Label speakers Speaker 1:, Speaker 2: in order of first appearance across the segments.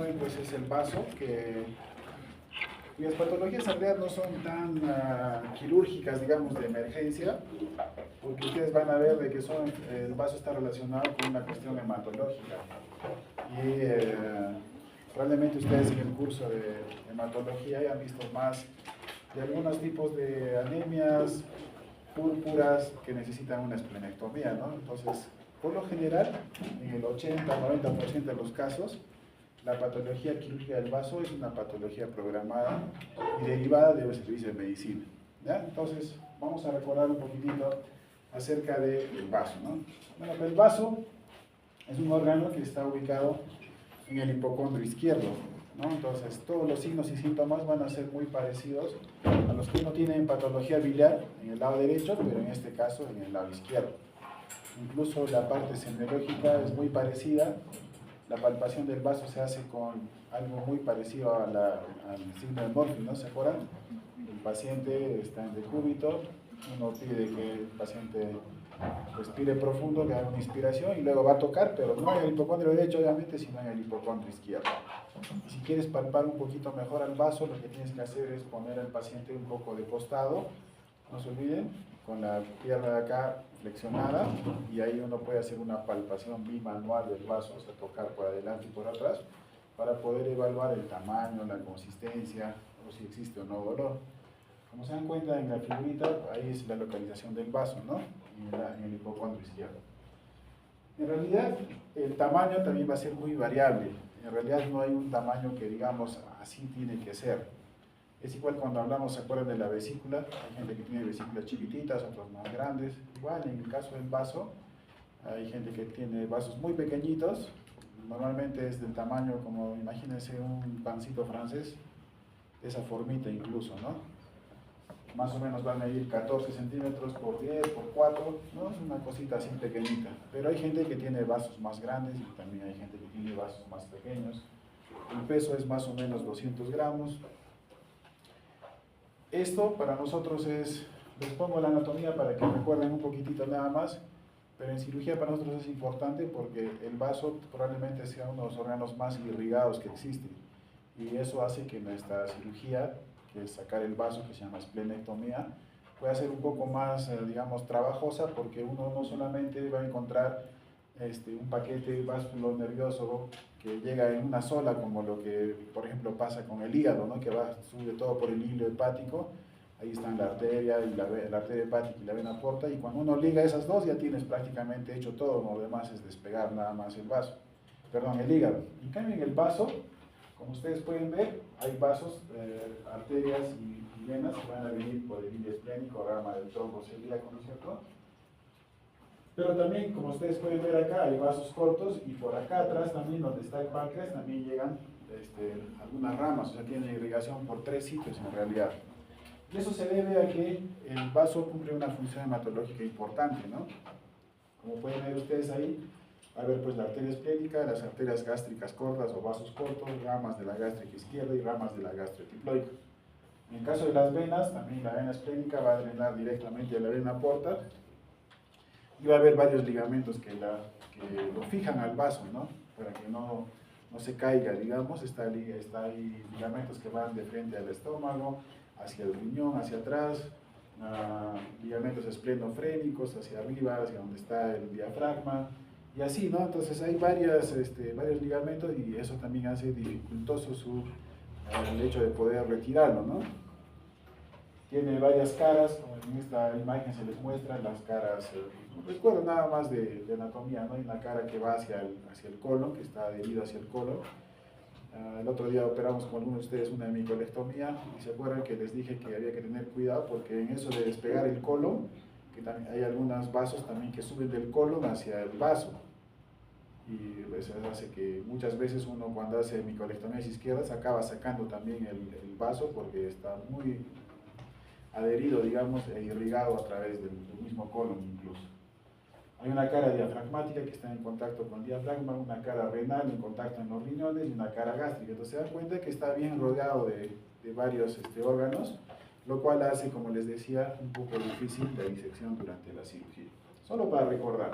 Speaker 1: Pues es el vaso, cuyas patologías en realidad no son tan quirúrgicas, digamos, de emergencia, porque ustedes van a ver de que el vaso está relacionado con una cuestión hematológica. Y probablemente ustedes en el curso de hematología hayan visto más de algunos tipos de anemias púrpuras que necesitan una esplenectomía, ¿no? Entonces, por lo general, en el 80-90% de los casos, la patología quirúrgica del vaso es una patología programada y derivada de un servicio de medicina, ¿ya? Entonces, vamos a recordar un poquitito acerca del vaso, ¿no? Bueno, el vaso es un órgano que está ubicado en el hipocondrio izquierdo, ¿no? Entonces, todos los signos y síntomas van a ser muy parecidos a los que uno tiene en patología biliar en el lado derecho, pero en este caso en el lado izquierdo. Incluso la parte semiológica es muy parecida. La palpación del vaso se hace con algo muy parecido al signo de Morphy, ¿no? ¿Se acuerdan? El paciente está en decúbito, uno pide que el paciente respire profundo, que haga una inspiración y luego va a tocar, pero no en el hipocondrio derecho obviamente, sino en el hipocondrio izquierdo. Y si quieres palpar un poquito mejor al vaso, lo que tienes que hacer es poner al paciente un poco de costado, no se olviden, con la pierna de acá flexionada, y ahí uno puede hacer una palpación bimanual del vaso, o sea, tocar por adelante y por atrás, para poder evaluar el tamaño, la consistencia, o si existe o no dolor. Como se dan cuenta en la figurita, ahí es la localización del vaso, ¿no? En el hipocondrio izquierdo. En realidad, el tamaño también va a ser muy variable. En realidad no hay un tamaño que digamos así tiene que ser. Es igual cuando hablamos, ¿se acuerdan de la vesícula? Hay gente que tiene vesículas chiquititas, otros más grandes. Igual en el caso del vaso, hay gente que tiene vasos muy pequeñitos. Normalmente es del tamaño como, imagínense un pancito francés, de esa formita incluso, ¿no? Más o menos va a medir 14 centímetros por 10, por 4, ¿no? Es una cosita así pequeñita. Pero hay gente que tiene vasos más grandes y también hay gente que tiene vasos más pequeños. El peso es más o menos 200 gramos. Esto para nosotros les pongo la anatomía para que recuerden un poquitito nada más, pero en cirugía para nosotros es importante porque el vaso probablemente sea uno de los órganos más irrigados que existen. Y eso hace que nuestra cirugía, que es sacar el vaso, que se llama esplenectomía, pueda ser un poco más, digamos, trabajosa, porque uno no solamente va a encontrar un paquete vasculo nervioso que llega en una sola, como lo que, por ejemplo, pasa con el hígado, ¿no? Que sube todo por el hilo hepático, ahí están la arteria, y la arteria hepática y la vena porta, y cuando uno liga esas dos ya tienes prácticamente hecho todo, lo demás es despegar nada más el vaso, perdón, el hígado. En cambio en el vaso, como ustedes pueden ver, hay vasos, arterias y venas que van a venir por el hilo esplénico, rama del tronco celíaco, ¿no es cierto? Pero también, como ustedes pueden ver acá, hay vasos cortos y por acá atrás también, donde está el páncreas, también llegan algunas ramas, o sea, tiene irrigación por 3 sitios en realidad. Y eso se debe a que el vaso cumple una función hematológica importante, ¿no? Como pueden ver ustedes ahí, a ver pues la arteria esplénica, las arterias gástricas cortas o vasos cortos, ramas de la gástrica izquierda y ramas de la gastroepiploica. En el caso de las venas, también la vena esplénica va a drenar directamente a la vena porta y va a haber varios ligamentos que lo fijan al vaso, ¿no? Para que no se caiga, digamos, está ahí ligamentos que van de frente al estómago, hacia el riñón, hacia atrás, ligamentos esplenofrénicos hacia arriba, hacia donde está el diafragma, y así, ¿no? Entonces hay varios ligamentos y eso también hace dificultoso el hecho de poder retirarlo, ¿no? Tiene varias caras, como en esta imagen se les muestra, las caras, recuerdo nada más de anatomía, ¿no? Hay una cara que va hacia el colon, que está adherido hacia el colon. El otro día operamos con algunos de ustedes una hemicolectomía y se acuerdan que les dije que había que tener cuidado porque en eso de despegar el colon, que también hay algunos vasos también que suben del colon hacia el vaso. Y eso hace que muchas veces uno cuando hace hemicolectomías izquierdas acaba sacando también el vaso porque está muy adherido, digamos, e irrigado a través del mismo colon incluso. Hay una cara diafragmática que está en contacto con el diafragma, una cara renal en contacto en los riñones y una cara gástrica. Entonces se dan cuenta que está bien rodeado de varios órganos, lo cual hace, como les decía, un poco difícil la disección durante la cirugía. Solo para recordar.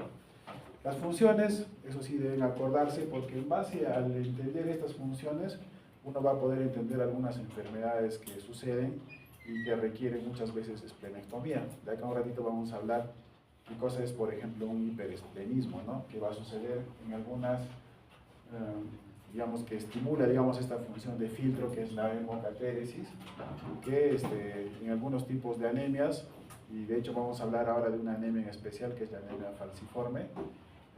Speaker 1: Las funciones, eso sí deben acordarse, porque en base al entender estas funciones, uno va a poder entender algunas enfermedades que suceden y que requieren muchas veces esplenectomía. De acá a un ratito vamos a hablar qué cosa es, por ejemplo, un hiperesplenismo, ¿no? Que va a suceder en algunas, digamos, que estimula, digamos, esta función de filtro que es la hemocatéresis, que en algunos tipos de anemias, y de hecho vamos a hablar ahora de una anemia en especial, que es la anemia falciforme.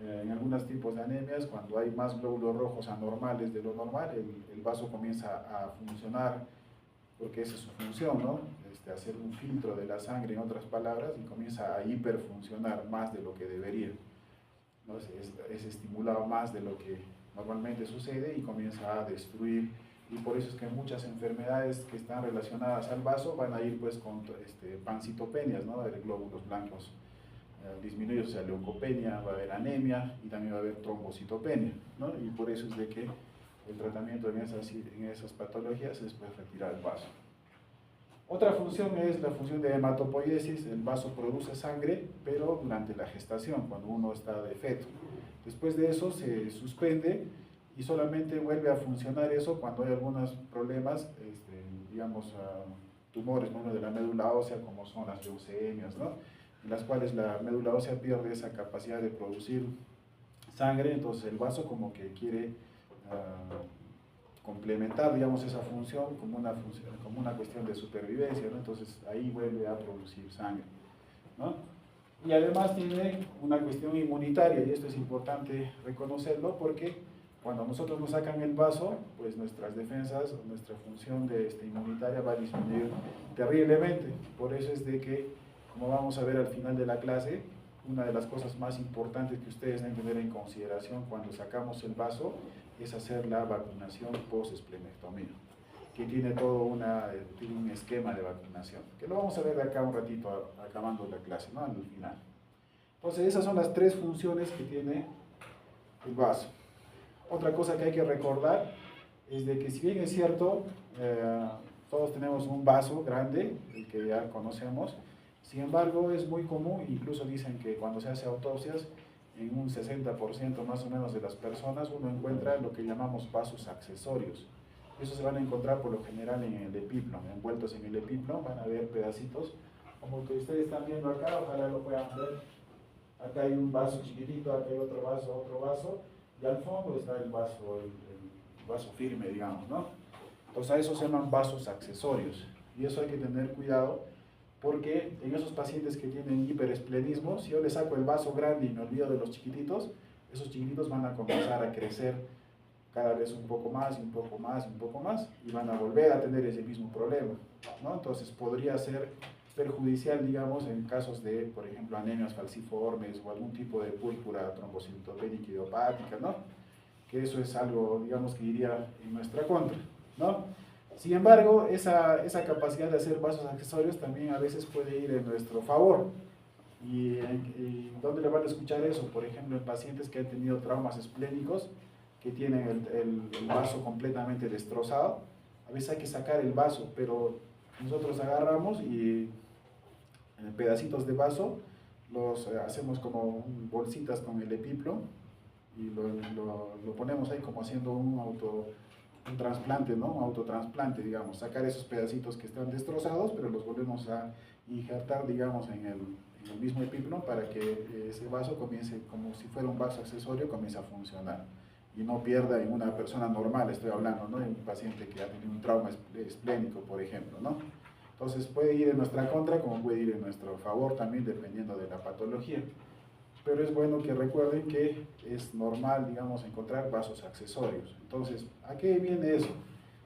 Speaker 1: En algunos tipos de anemias, cuando hay más glóbulos rojos anormales de lo normal, el vaso comienza a funcionar, porque esa es su función, ¿no? Hacer un filtro de la sangre, en otras palabras, y comienza a hiperfuncionar más de lo que debería, ¿no? Es estimulado más de lo que normalmente sucede y comienza a destruir, y por eso es que muchas enfermedades que están relacionadas al vaso van a ir pues con pancitopenias, ¿no? De glóbulos blancos disminuidos, o sea, leucopenia, va a haber anemia y también va a haber trombocitopenia, ¿no? Y por eso es de que el tratamiento en esas patologías es pues retirar el vaso. Otra función es la función de hematopoiesis. El vaso produce sangre, pero durante la gestación, cuando uno está de feto. Después de eso se suspende y solamente vuelve a funcionar eso cuando hay algunos problemas, digamos, tumores, ¿no? De la médula ósea, como son las leucemias, ¿no? En las cuales la médula ósea pierde esa capacidad de producir sangre, entonces el vaso como que quiere complementar, digamos, esa función como una cuestión de supervivencia, ¿no? Entonces ahí vuelve a producir sangre, ¿no? Y además tiene una cuestión inmunitaria, y esto es importante reconocerlo porque cuando nosotros nos sacan el vaso, pues nuestras defensas, nuestra función inmunitaria va a disminuir terriblemente. Por eso es de que, como vamos a ver al final de la clase, una de las cosas más importantes que ustedes deben tener en consideración cuando sacamos el vaso es hacer la vacunación post-esplenectomía, que tiene tiene un esquema de vacunación, que lo vamos a ver de acá un ratito acabando la clase, ¿no? Al final. Entonces esas son las tres funciones que tiene el vaso. Otra cosa que hay que recordar es de que si bien es cierto, todos tenemos un vaso grande, el que ya conocemos, sin embargo es muy común, incluso dicen que cuando se hace autopsias, en un 60% más o menos de las personas uno encuentra lo que llamamos vasos accesorios. Eso se van a encontrar por lo general en el epiplo, envueltos en el epiplo, van a ver pedacitos, como que ustedes están viendo acá, ojalá lo puedan ver. Acá hay un vaso chiquitito, acá hay otro vaso, y al fondo está el vaso firme, digamos, ¿no? Entonces a eso se llaman vasos accesorios, y eso hay que tener cuidado, porque en esos pacientes que tienen hiperesplenismo, si yo les saco el vaso grande y me olvido de los chiquititos, esos chiquititos van a comenzar a crecer cada vez un poco más, y un poco más, y un poco más, y van a volver a tener ese mismo problema, ¿no? Entonces podría ser perjudicial, digamos, en casos de, por ejemplo, anemias falciformes o algún tipo de púrpura trombocitopénica idiopática, ¿no? Que eso es algo, digamos, que iría en nuestra contra, ¿no? Sin embargo, esa capacidad de hacer vasos accesorios también a veces puede ir en nuestro favor. ¿Y dónde le van a escuchar eso? Por ejemplo, en pacientes que han tenido traumas esplénicos, que tienen el vaso completamente destrozado. A veces hay que sacar el vaso, pero nosotros agarramos y pedacitos de vaso los hacemos como bolsitas con el epiplo y lo ponemos ahí como haciendo un trasplante, ¿no? Un autotrasplante, digamos, sacar esos pedacitos que están destrozados, pero los volvemos a injertar, digamos, en el mismo epiplo para que ese vaso comience, como si fuera un vaso accesorio, comience a funcionar y no pierda en una persona normal, estoy hablando, ¿no? De un paciente que ha tenido un trauma esplénico, por ejemplo, ¿no? Entonces puede ir en nuestra contra como puede ir en nuestro favor también, dependiendo de la patología. Pero es bueno que recuerden que es normal, digamos, encontrar vasos accesorios. Entonces, ¿a qué viene eso?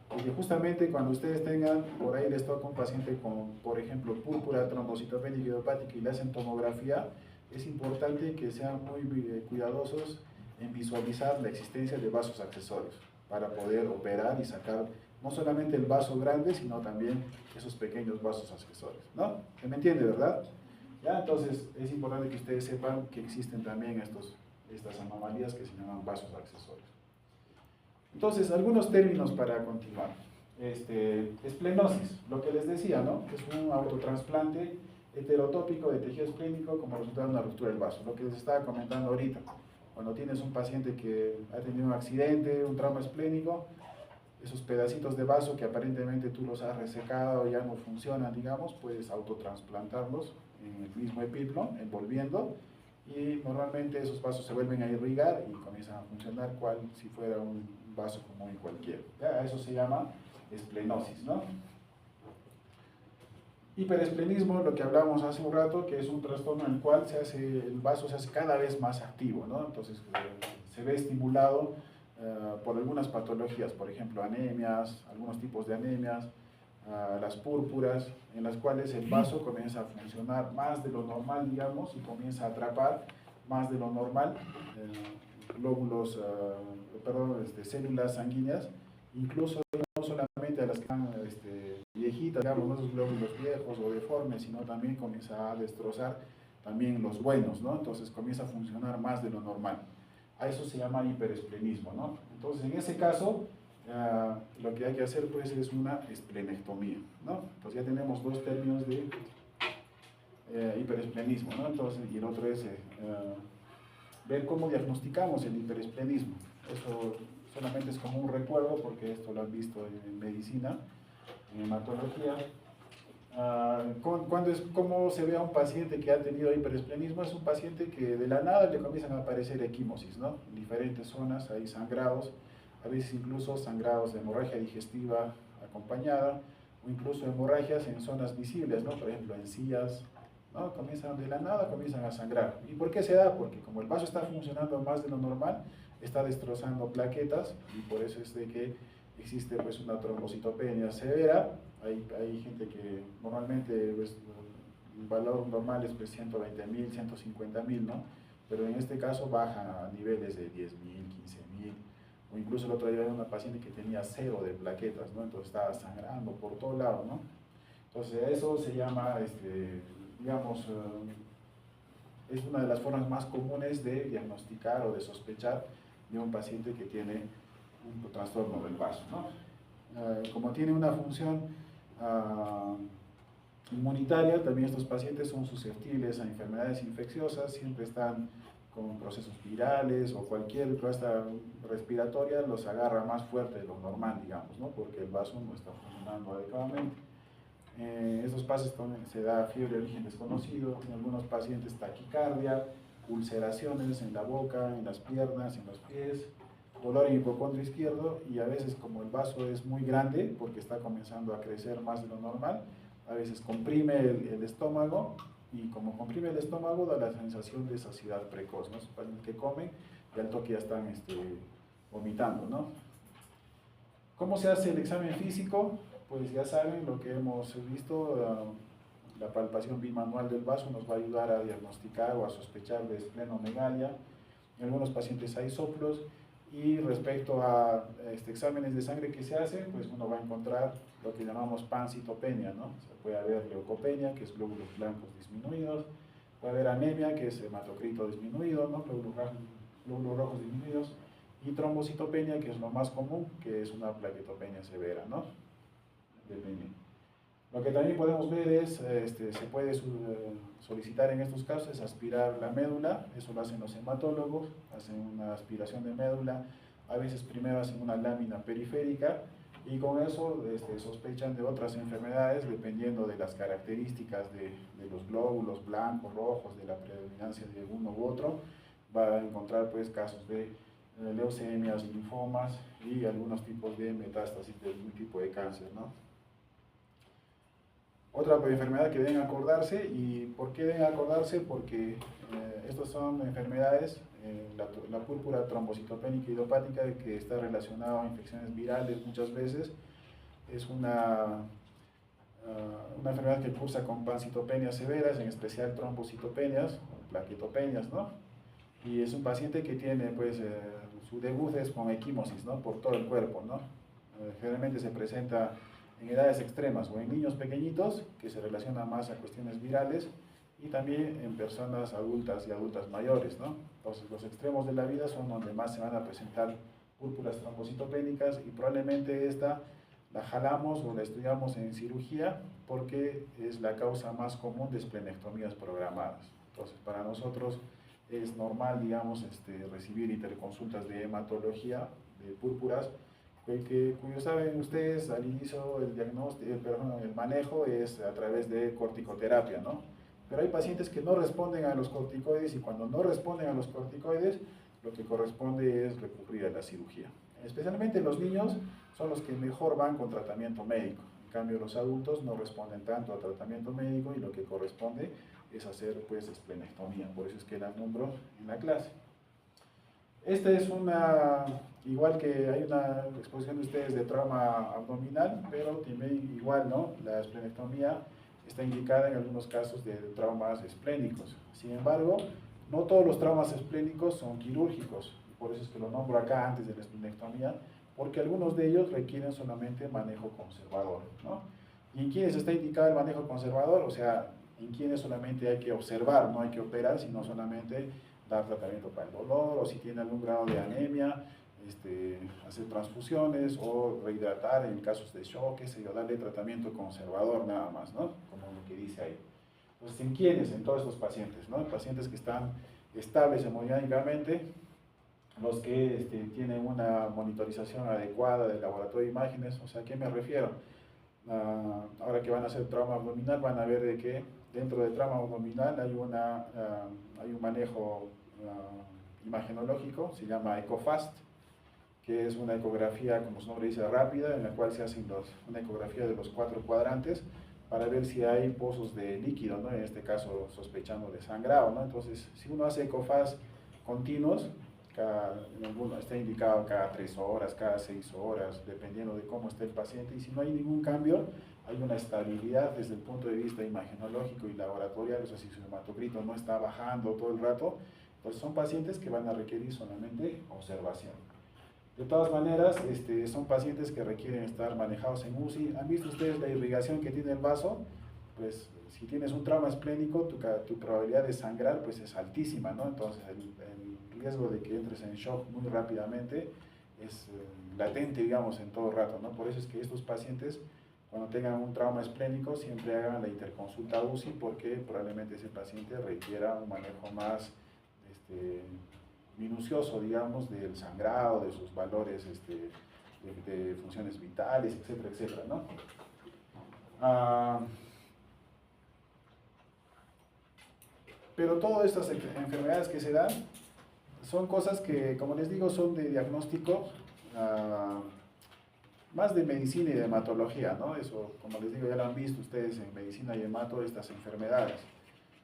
Speaker 1: Porque justamente cuando ustedes tengan, por ahí les toca un paciente con, por ejemplo, púrpura trombocitopénica idiopática y le hacen tomografía, es importante que sean muy cuidadosos en visualizar la existencia de vasos accesorios para poder operar y sacar no solamente el vaso grande, sino también esos pequeños vasos accesorios, ¿no? ¿Se me entiende, verdad? ¿Ya? Entonces es importante que ustedes sepan que existen también estas anomalías que se llaman vasos accesorios. Entonces, algunos términos para continuar. Esplenosis, lo que les decía, ¿no? Es un autotrasplante heterotópico de tejido esplénico como resultado de una ruptura del vaso, lo que les estaba comentando ahorita. Cuando tienes un paciente que ha tenido un accidente, un trauma esplénico, esos pedacitos de vaso que aparentemente tú los has resecado, ya no funcionan, digamos, puedes autotransplantarlos en el mismo epíplon, envolviendo, y normalmente esos vasos se vuelven a irrigar y comienzan a funcionar cual si fuera un vaso común y cualquiera. ¿Ya? Eso se llama esplenosis, ¿no? Hiperesplenismo, lo que hablamos hace un rato, que es un trastorno en el cual el vaso se hace cada vez más activo, ¿no? Entonces se ve estimulado por algunas patologías, por ejemplo anemias, algunos tipos de anemias, las púrpuras, en las cuales el vaso comienza a funcionar más de lo normal, digamos, y comienza a atrapar más de lo normal glóbulos, células sanguíneas, incluso no solamente a las que están viejitas, digamos, no esos glóbulos viejos o deformes, sino también comienza a destrozar también los buenos, ¿no? Entonces comienza a funcionar más de lo normal. A eso se llama hiperesplenismo, ¿no? Entonces, en ese caso, lo que hay que hacer pues es una esplenectomía, ¿no? Entonces ya tenemos dos términos de hiperesplenismo, ¿no? Entonces, y el otro es ver cómo diagnosticamos el hiperesplenismo. Eso solamente es como un recuerdo porque esto lo han visto en medicina, en hematología. ¿Cómo se ve a un paciente que ha tenido hiperesplenismo? Es un paciente que de la nada le comienzan a aparecer equimosis, ¿no? En diferentes zonas hay sangrados, a veces incluso sangrados de hemorragia digestiva acompañada, o incluso hemorragias en zonas visibles, ¿no? Por ejemplo, encías, ¿no? De la nada comienzan a sangrar. ¿Y por qué se da? Porque como el vaso está funcionando más de lo normal, está destrozando plaquetas y por eso es de que existe pues una trombocitopenia severa. Hay gente que normalmente pues, el valor normal es pues 120.000, 150.000, ¿no? Pero en este caso baja a niveles de 10.000, 15.000, o incluso el otro día había una paciente que tenía cero de plaquetas, ¿no? Entonces estaba sangrando por todo lado, ¿no? Entonces eso se llama, digamos, es una de las formas más comunes de diagnosticar o de sospechar de un paciente que tiene un trastorno del vaso, ¿no? Como tiene una función inmunitaria, también estos pacientes son susceptibles a enfermedades infecciosas, siempre están con procesos virales o cualquier cosa respiratoria los agarra más fuerte de lo normal, digamos, ¿no? Porque el vaso no está funcionando adecuadamente. Estos pacientes se da fiebre de origen desconocido, en algunos pacientes taquicardia, ulceraciones en la boca, en las piernas, en los pies, dolor en hipocondrio izquierdo, y a veces como el vaso es muy grande porque está comenzando a crecer más de lo normal, a veces comprime el estómago, y como comprime el estómago da la sensación de saciedad precoz, ¿no? Los pacientes que comen y al toque ya están vomitando, ¿no? ¿Cómo se hace el examen físico? Pues ya saben lo que hemos visto, la palpación bimanual del vaso nos va a ayudar a diagnosticar o a sospechar de esplenomegalia. En algunos pacientes hay soplos, y respecto a exámenes de sangre que se hacen, pues uno va a encontrar lo que llamamos pancitopenia, ¿no? Se puede haber leucopenia, que es glóbulos blancos disminuidos, puede haber anemia, que es hematocrito disminuido, ¿no? Glóbulos rojos disminuidos, y trombocitopenia, que es lo más común, que es una plaquetopenia severa, ¿no? Depende. Lo que también podemos ver es, se puede solicitar en estos casos, es aspirar la médula, eso lo hacen los hematólogos, hacen una aspiración de médula, a veces primero hacen una lámina periférica, y con eso sospechan de otras enfermedades dependiendo de las características de los glóbulos blancos, rojos, de la predominancia de uno u otro. Va a encontrar pues casos de leucemias, linfomas y algunos tipos de metástasis de algún tipo de cáncer, ¿no? Otra enfermedad que deben acordarse. ¿Y por qué deben acordarse? Porque estas son enfermedades, la púrpura trombocitopénica idiopática, que está relacionada a infecciones virales muchas veces. Es una enfermedad que cursa con pancitopenias severas, en especial trombocitopenias, o plaquetopenias, ¿no? Y es un paciente que tiene, pues, su debut es con equimosis, ¿no? Por todo el cuerpo, ¿no? Generalmente se presenta en edades extremas o en niños pequeñitos, que se relaciona más a cuestiones virales, y también en personas adultas y adultas mayores, ¿no? Entonces, los extremos de la vida son donde más se van a presentar púrpuras trombocitopénicas, y probablemente esta la jalamos o la estudiamos en cirugía porque es la causa más común de esplenectomías programadas. Entonces, para nosotros es normal, digamos, recibir interconsultas de hematología, de púrpuras, cuyo saben ustedes al inicio el diagnóstico, perdón, el manejo es a través de corticoterapia, ¿no? Pero hay pacientes que no responden a los corticoides y cuando no responden a los corticoides, lo que corresponde es recurrir a la cirugía. Especialmente los niños son los que mejor van con tratamiento médico. En cambio, los adultos no responden tanto a tratamiento médico y lo que corresponde es hacer pues esplenectomía. Por eso es que la nombro en la clase. Esta es igual que hay una exposición de ustedes de trauma abdominal, pero también igual, ¿no? La esplenectomía está indicada en algunos casos de traumas esplénicos. Sin embargo, no todos los traumas esplénicos son quirúrgicos, por eso es que lo nombro acá antes de la esplenectomía, porque algunos de ellos requieren solamente manejo conservador, ¿no? ¿Y en quiénes está indicado el manejo conservador? O sea, en quienes solamente hay que observar, no hay que operar, sino solamente dar tratamiento para el dolor, o si tiene algún grado de anemia, hacer transfusiones o rehidratar en casos de shock, qué sé yo, darle tratamiento conservador nada más, ¿no? Como lo que dice ahí. Entonces, ¿en quiénes? En todos estos pacientes, ¿no? Pacientes que están estables hemodinámicamente, los que tienen una monitorización adecuada del laboratorio de imágenes, o sea, ¿a qué me refiero? Ahora que van a hacer trauma abdominal, van a ver de que dentro del trauma abdominal hay un manejo imagenológico, se llama EcoFast, que es una ecografía, como su nombre dice, rápida, en la cual se hace una ecografía de los 4 cuadrantes para ver si hay pozos de líquido, ¿no? En este caso sospechando de sangrado, ¿no? Entonces, si uno hace EcoFast continuos, está indicado cada 3 horas, cada 6 horas, dependiendo de cómo esté el paciente, y si no hay ningún cambio, hay una estabilidad desde el punto de vista imagenológico y laboratorial, o sea, si su hematocrito no está bajando todo el rato, pues son pacientes que van a requerir solamente observación. De todas maneras, son pacientes que requieren estar manejados en UCI. ¿Han visto ustedes la irrigación que tiene el vaso? Pues si tienes un trauma esplénico, tu probabilidad de sangrar pues es altísima, ¿no? Entonces el riesgo de que entres en shock muy rápidamente es latente, digamos, en todo rato, ¿no? Por eso es que estos pacientes, cuando tengan un trauma esplénico, siempre hagan la interconsulta UCI porque probablemente ese paciente requiera un manejo más minucioso, digamos, del sangrado, de sus valores de funciones vitales, etcétera, etcétera, ¿no? Pero todas estas enfermedades que se dan son cosas que, como les digo, son de diagnóstico más de medicina y de hematología, ¿no? Eso, como les digo, ya lo han visto ustedes en medicina y hemato, estas enfermedades.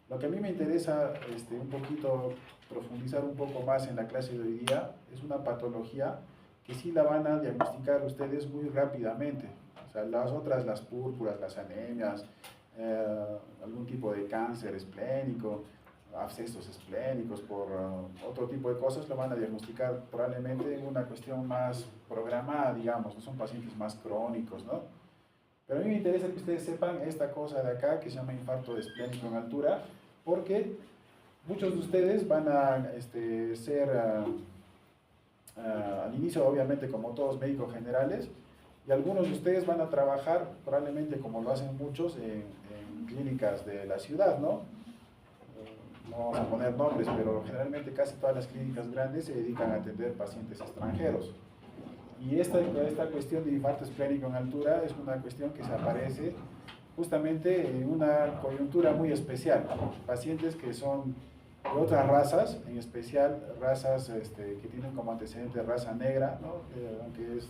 Speaker 1: Lo que a mí me interesa un poquito profundizar un poco más en la clase de hoy día es una patología que sí la van a diagnosticar ustedes muy rápidamente. O sea, las otras, las púrpuras, las anemias, algún tipo de cáncer esplénico, abscesos esplénicos, por otro tipo de cosas, lo van a diagnosticar probablemente en una cuestión más programada, digamos, no son pacientes más crónicos, ¿no? Pero a mí me interesa que ustedes sepan esta cosa de acá que se llama infarto esplénico en altura, porque muchos de ustedes van a ser al inicio obviamente como todos médicos generales, y algunos de ustedes van a trabajar probablemente como lo hacen muchos en clínicas de la ciudad, ¿no? No vamos a poner nombres, pero generalmente casi todas las clínicas grandes se dedican a atender pacientes extranjeros. Y esta cuestión de infarto esplénico en altura es una cuestión que se aparece justamente en una coyuntura muy especial. Pacientes que son de otras razas, en especial razas que tienen como antecedente raza negra, ¿no? Aunque es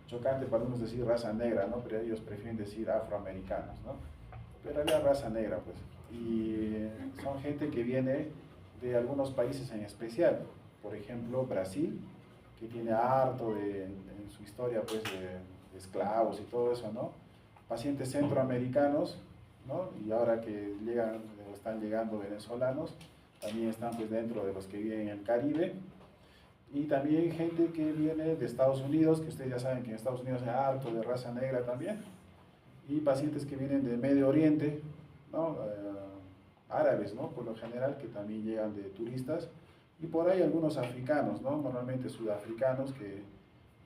Speaker 1: chocante para unos decir raza negra, ¿no? Pero ellos prefieren decir afroamericanos, ¿no? Pero es la raza negra, pues. Y son gente que viene de algunos países en especial, por ejemplo Brasil, que tiene harto en su historia pues de esclavos y todo eso, ¿no? Pacientes centroamericanos, ¿no? Y ahora que están llegando venezolanos, también están pues dentro de los que viven en el Caribe, y también gente que viene de Estados Unidos, que ustedes ya saben que en Estados Unidos hay harto de raza negra también, y pacientes que vienen de Medio Oriente, ¿no? Árabes, ¿no? Por lo general, que también llegan de turistas, y por ahí algunos africanos, ¿no? Normalmente sudafricanos que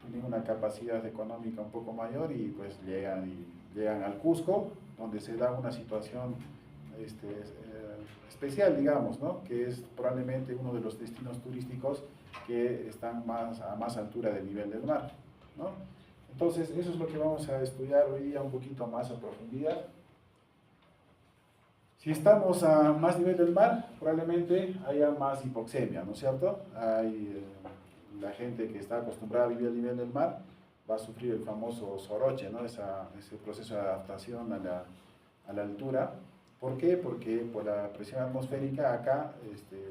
Speaker 1: tienen una capacidad económica un poco mayor y pues llegan al Cusco, donde se da una situación especial, digamos, ¿no? Que es probablemente uno de los destinos turísticos que están a más altura del nivel del mar, ¿no? Entonces, eso es lo que vamos a estudiar hoy día un poquito más a profundidad. Si estamos a más nivel del mar, probablemente haya más hipoxemia, ¿no es cierto? La gente que está acostumbrada a vivir al nivel del mar va a sufrir el famoso soroche, ¿no? Ese proceso de adaptación a la altura. ¿Por qué? Porque por la presión atmosférica acá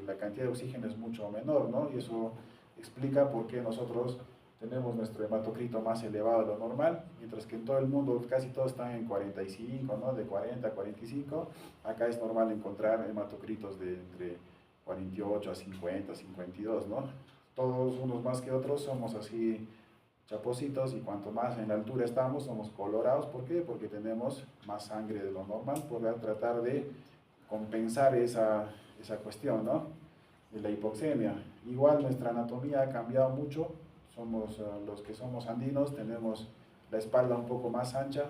Speaker 1: la cantidad de oxígeno es mucho menor, ¿no? Y eso explica por qué nosotros tenemos nuestro hematocrito más elevado de lo normal, mientras que en todo el mundo casi todos están en 45, ¿no? De 40 a 45, acá es normal encontrar hematocritos de entre 48 a 50, 52, ¿no? Todos unos más que otros somos así chapositos y cuanto más en la altura estamos somos colorados. ¿Por qué? Porque tenemos más sangre de lo normal por tratar de compensar esa cuestión, ¿no? De la hipoxemia. Igual nuestra anatomía ha cambiado mucho. Somos los que somos andinos, tenemos la espalda un poco más ancha,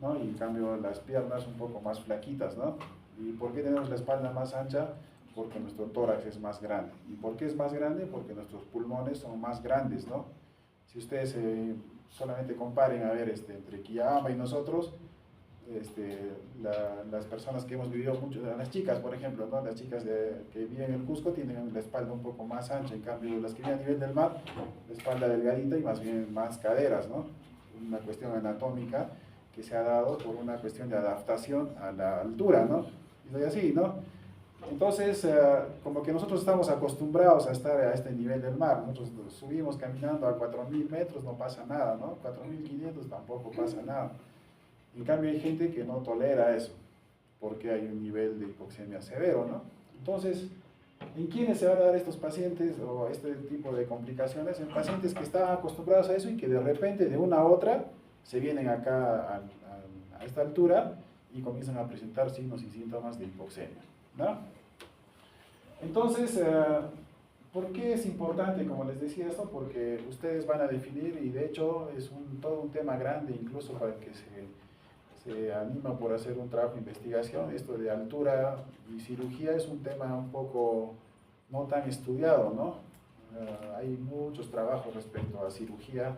Speaker 1: ¿no? Y en cambio las piernas un poco más flaquitas, ¿no? ¿Y por qué tenemos la espalda más ancha? Porque nuestro tórax es más grande. ¿Y por qué es más grande? Porque nuestros pulmones son más grandes, ¿no? Si ustedes solamente comparen, a ver, entre Quillabamba y nosotros, las personas que hemos vivido mucho, las chicas, por ejemplo, ¿no? Las chicas que viven en el Cusco tienen la espalda un poco más ancha, en cambio las que viven a nivel del mar, la espalda delgadita y más bien más caderas, ¿no? Una cuestión anatómica que se ha dado por una cuestión de adaptación a la altura, ¿no? Y así, ¿no? Entonces, como que nosotros estamos acostumbrados a estar a este nivel del mar, nosotros subimos caminando a 4.000 metros, no pasa nada, ¿no? 4.500 tampoco pasa nada. En cambio hay gente que no tolera eso, porque hay un nivel de hipoxemia severo, ¿no? Entonces, ¿en quiénes se van a dar estos pacientes o este tipo de complicaciones? En pacientes que están acostumbrados a eso y que de repente, de una a otra, se vienen acá a esta altura y comienzan a presentar signos y síntomas de hipoxemia, ¿no? Entonces, ¿por qué es importante, como les decía esto? Porque ustedes van a definir, y de hecho es todo un tema grande, incluso para que se anima por hacer un trabajo de investigación. Esto de altura y cirugía es un tema un poco no tan estudiado, ¿no? Hay muchos trabajos respecto a cirugía,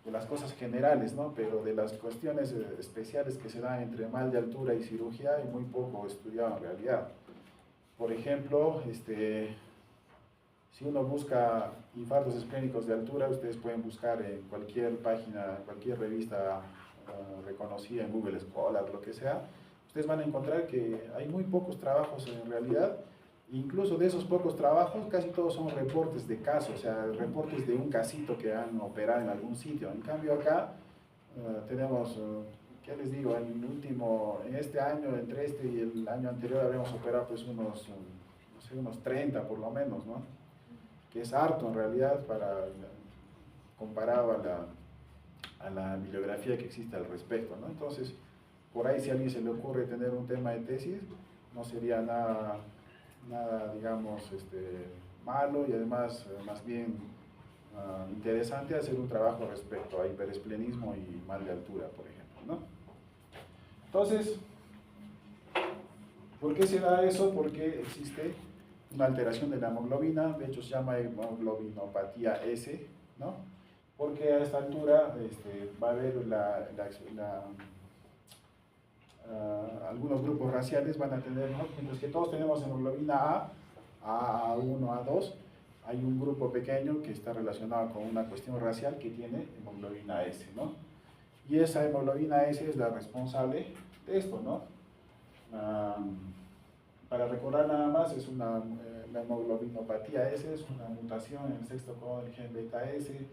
Speaker 1: de las cosas generales, ¿no? Pero de las cuestiones especiales que se dan entre mal de altura y cirugía hay muy poco estudiado en realidad. Por ejemplo, si uno busca infartos isquémicos de altura, ustedes pueden buscar en cualquier página, cualquier revista reconocida en Google Scholar, lo que sea, ustedes van a encontrar que hay muy pocos trabajos en realidad. Incluso de esos pocos trabajos, casi todos son reportes de casos, o sea, reportes de un casito que han operado en algún sitio. En cambio acá tenemos, ¿qué les digo? En este año, entre este y el año anterior, habremos operado pues no sé, unos 30 por lo menos, ¿no? Que es harto en realidad comparado a la bibliografía que existe al respecto, ¿no? Entonces, por ahí si a alguien se le ocurre tener un tema de tesis, no sería nada digamos, malo y además más bien interesante hacer un trabajo respecto a hiperesplenismo y mal de altura, por ejemplo, ¿no? Entonces, ¿por qué se da eso? Porque existe una alteración de la hemoglobina, de hecho se llama hemoglobinopatía S, ¿no? Porque a esta altura va a haber algunos grupos raciales van a tener, ¿no? Mientras que todos tenemos hemoglobina A1, A2, hay un grupo pequeño que está relacionado con una cuestión racial que tiene hemoglobina S, ¿no? Y esa hemoglobina S es la responsable de esto, ¿no? Para recordar nada más, la hemoglobinopatía S es una mutación en el sexto codón del gen beta S.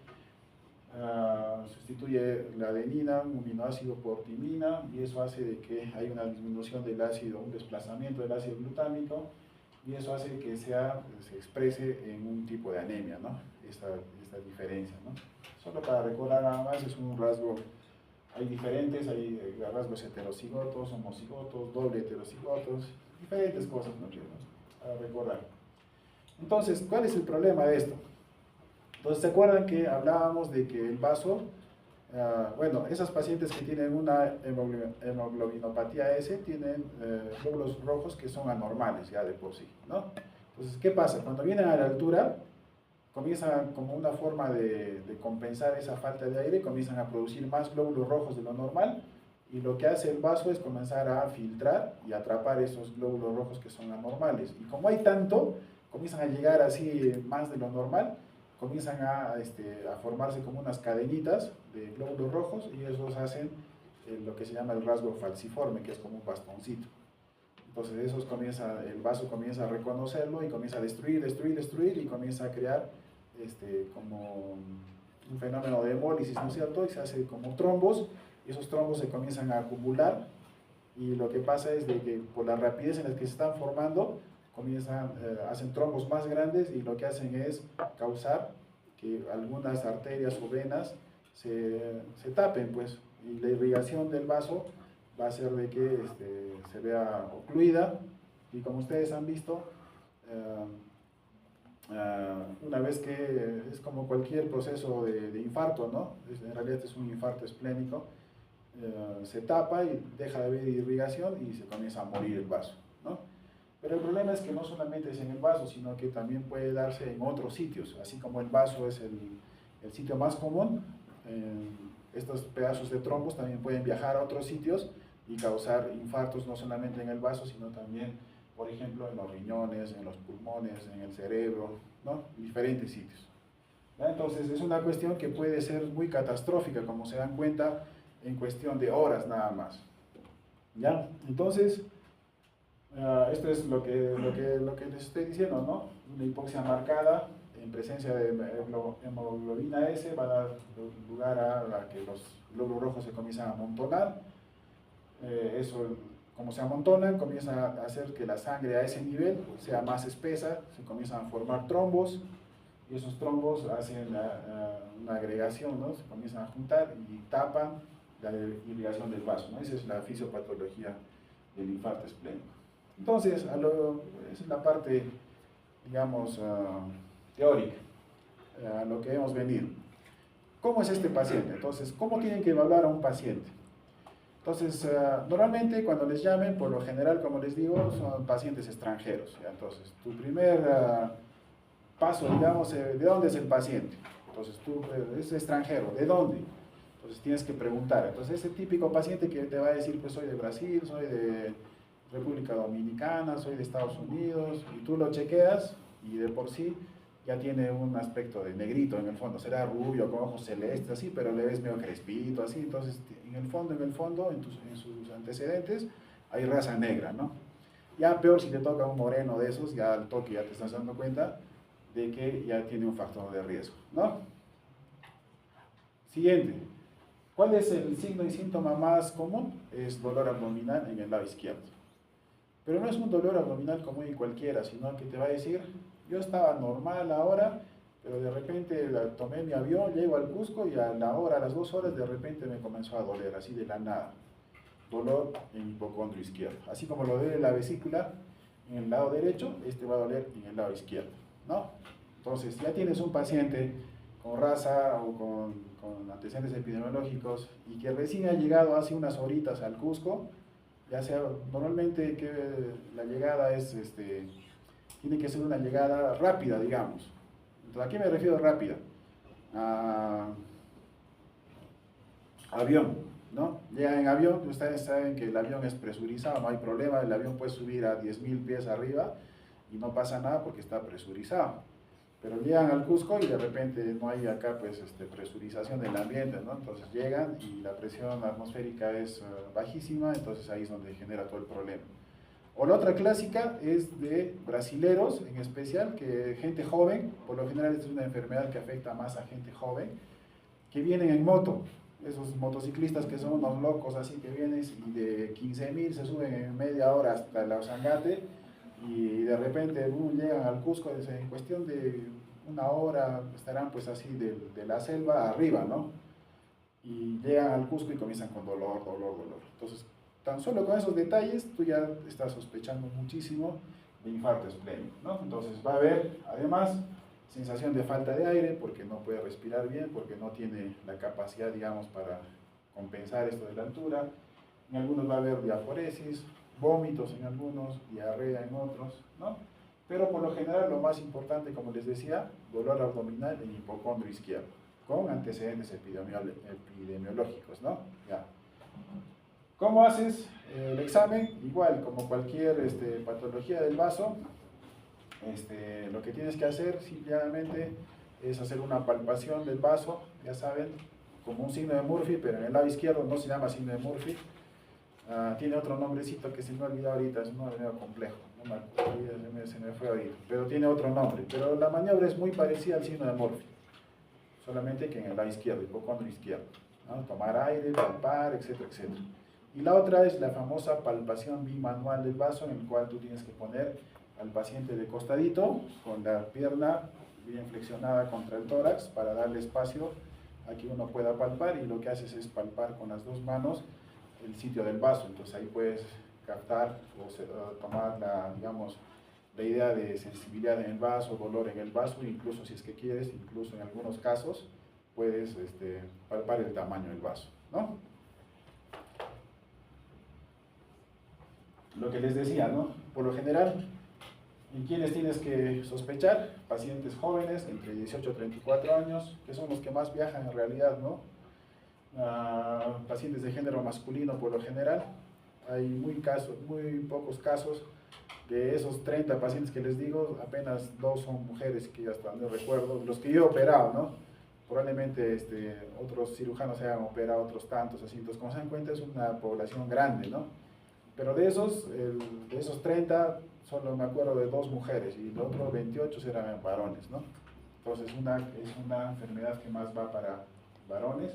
Speaker 1: Sustituye la adenina, un aminoácido por timina, y eso hace de que hay una disminución del ácido, un desplazamiento del ácido glutámico, y eso hace que se exprese en un tipo de anemia, ¿no? Esta diferencia, ¿no? Solo para recordar nada más, es un rasgo, hay diferentes, hay rasgos heterocigotos, homocigotos, doble heterocigotos, diferentes cosas, ¿no? Para recordar. Entonces, ¿cuál es el problema de esto? Entonces, ¿se acuerdan que hablábamos de que el vaso Bueno, esas pacientes que tienen una hemoglobinopatía S tienen glóbulos rojos que son anormales ya de por sí, ¿no? Entonces, ¿qué pasa? Cuando vienen a la altura, comienzan como una forma de compensar esa falta de aire, comienzan a producir más glóbulos rojos de lo normal, y lo que hace el vaso es comenzar a filtrar y atrapar esos glóbulos rojos que son anormales. Y como hay tanto, comienzan a llegar así más de lo normal, comienzan a formarse como unas cadenitas de glóbulos rojos, y esos hacen lo que se llama el rasgo falciforme, que es como un bastoncito. Entonces el vaso comienza a reconocerlo y comienza a destruir, y comienza a crear como un fenómeno de hemólisis, ¿no es cierto? Y se hace como trombos, y esos trombos se comienzan a acumular, y lo que pasa es de que por la rapidez en la que se están formando, hacen trombos más grandes, y lo que hacen es causar que algunas arterias o venas se tapen, pues, y la irrigación del vaso va a hacer de que se vea ocluida, y como ustedes han visto, una vez que es como cualquier proceso de infarto, ¿no? En realidad es un infarto esplénico, se tapa y deja de haber irrigación y se comienza a morir el vaso, ¿no? Pero el problema es que no solamente es en el vaso, sino que también puede darse en otros sitios. Así como el vaso es el sitio más común, estos pedazos de trombos también pueden viajar a otros sitios y causar infartos, no solamente en el vaso, sino también, por ejemplo, en los riñones, en los pulmones, en el cerebro, ¿no? Diferentes sitios. ¿Ya? Entonces es una cuestión que puede ser muy catastrófica, como se dan cuenta, en cuestión de horas nada más. ¿Ya? Entonces, esto es lo que les estoy diciendo, ¿no? Una hipoxia marcada en presencia de hemoglobina S va a dar lugar a que los glóbulos rojos se comiencen a amontonar. Eso, como se amontonan, comienza a hacer que la sangre a ese nivel sea más espesa, se comienzan a formar trombos, y esos trombos hacen una agregación, ¿no? Se comienzan a juntar y tapan la irrigación del vaso, ¿no? Esa es la fisiopatología del infarto esplénico. Entonces, esa es la parte, digamos, teórica, a lo que debemos venir. ¿Cómo es este paciente? Entonces, ¿cómo tienen que evaluar a un paciente? Entonces, normalmente cuando les llamen, por lo general, como les digo, son pacientes extranjeros, ¿ya? Entonces, tu primer paso, digamos, ¿de dónde es el paciente? Entonces, tú es extranjero, ¿de dónde? Entonces, tienes que preguntar. Entonces, ese típico paciente que te va a decir, pues soy de Brasil, soy de República Dominicana, soy de Estados Unidos, y tú lo chequeas, y de por sí ya tiene un aspecto de negrito en el fondo, será rubio, con ojos celestes, así, pero le ves medio crespito, así. Entonces en el fondo, en sus antecedentes, hay raza negra, ¿no? Ya peor si te toca un moreno de esos, ya al toque ya te estás dando cuenta de que ya tiene un factor de riesgo, ¿no? Siguiente. ¿Cuál es el signo y síntoma más común? Es dolor abdominal en el lado izquierdo. Pero no es un dolor abdominal común y cualquiera, sino que te va a decir, yo estaba normal ahora, pero de repente tomé mi avión, llego al Cusco, y a las 2 horas, de repente me comenzó a doler, así de la nada. Dolor en hipocondrio izquierdo. Así como lo duele la vesícula en el lado derecho, este va a doler en el lado izquierdo, ¿no? Entonces, ya tienes un paciente con raza o con antecedentes epidemiológicos, y que recién ha llegado hace unas horitas al Cusco, ya sea, normalmente que la llegada tiene que ser una llegada rápida, digamos. Entonces, ¿a qué me refiero rápida? A avión, ¿no? Llegan en avión, ustedes saben que el avión es presurizado, no hay problema, el avión puede subir a 10.000 pies arriba y no pasa nada porque está presurizado. Pero llegan al Cusco y de repente no hay acá pues presurización del ambiente, ¿no? Entonces llegan y la presión atmosférica es bajísima, entonces ahí es donde genera todo el problema. O la otra clásica es de brasileros en especial, que gente joven, por lo general esta es una enfermedad que afecta más a gente joven, que vienen en moto. Esos motociclistas que son unos locos así, que vienen y de 15.000 se suben en media hora hasta la Osangate, y de repente llegan al Cusco, en cuestión de una hora estarán pues así de la selva arriba, ¿no? Y llegan al Cusco y comienzan con dolor. Entonces, tan solo con esos detalles, tú ya estás sospechando muchísimo de infarto esplénico, ¿no? Entonces va a haber, además, sensación de falta de aire porque no puede respirar bien, porque no tiene la capacidad, digamos, para compensar esto de la altura. En algunos va a haber diaforesis, vómitos en algunos, diarrea en otros, ¿no? Pero por lo general lo más importante, como les decía, dolor abdominal en hipocondrio izquierdo, con antecedentes epidemiológicos, ¿no? Ya. ¿Cómo haces el examen? Igual, como cualquier patología del vaso, lo que tienes que hacer simplemente es hacer una palpación del vaso, ya saben, como un signo de Murphy, pero en el lado izquierdo no se llama signo de Murphy, tiene otro nombrecito que se me ha olvidado ahorita, es un nombre medio complejo, no me acuerdo, se me fue ahorita, pero tiene otro nombre, pero la maniobra es muy parecida al signo de Murphy, solamente que en el lado izquierdo, hipocondrio izquierdo, ¿no? Tomar aire, palpar, etcétera, etcétera. Y la otra es la famosa palpación bimanual del vaso, en el cual tú tienes que poner al paciente de costadito, con la pierna bien flexionada contra el tórax, para darle espacio a que uno pueda palpar, y lo que haces es palpar con las dos manos el sitio del vaso. Entonces ahí puedes captar o tomar digamos, la idea de sensibilidad en el vaso, dolor en el vaso, incluso si es que quieres, incluso en algunos casos, puedes palpar el tamaño del vaso, ¿no? Lo que les decía, ¿no? Por lo general, ¿en quiénes tienes que sospechar? Pacientes jóvenes, entre 18 y 34 años, que son los que más viajan en realidad, ¿no? Pacientes de género masculino por lo general. Hay muy pocos casos. De esos 30 pacientes que les digo, apenas 2 son mujeres, que hasta donde recuerdo, los que yo he operado, ¿no? Probablemente otros cirujanos se hayan operado otros tantos, así. Entonces, como se dan cuenta, es una población grande, ¿no? Pero de esos 30, solo me acuerdo de 2 mujeres, y los otros 28 eran varones, ¿no? Entonces es una enfermedad que más va para varones.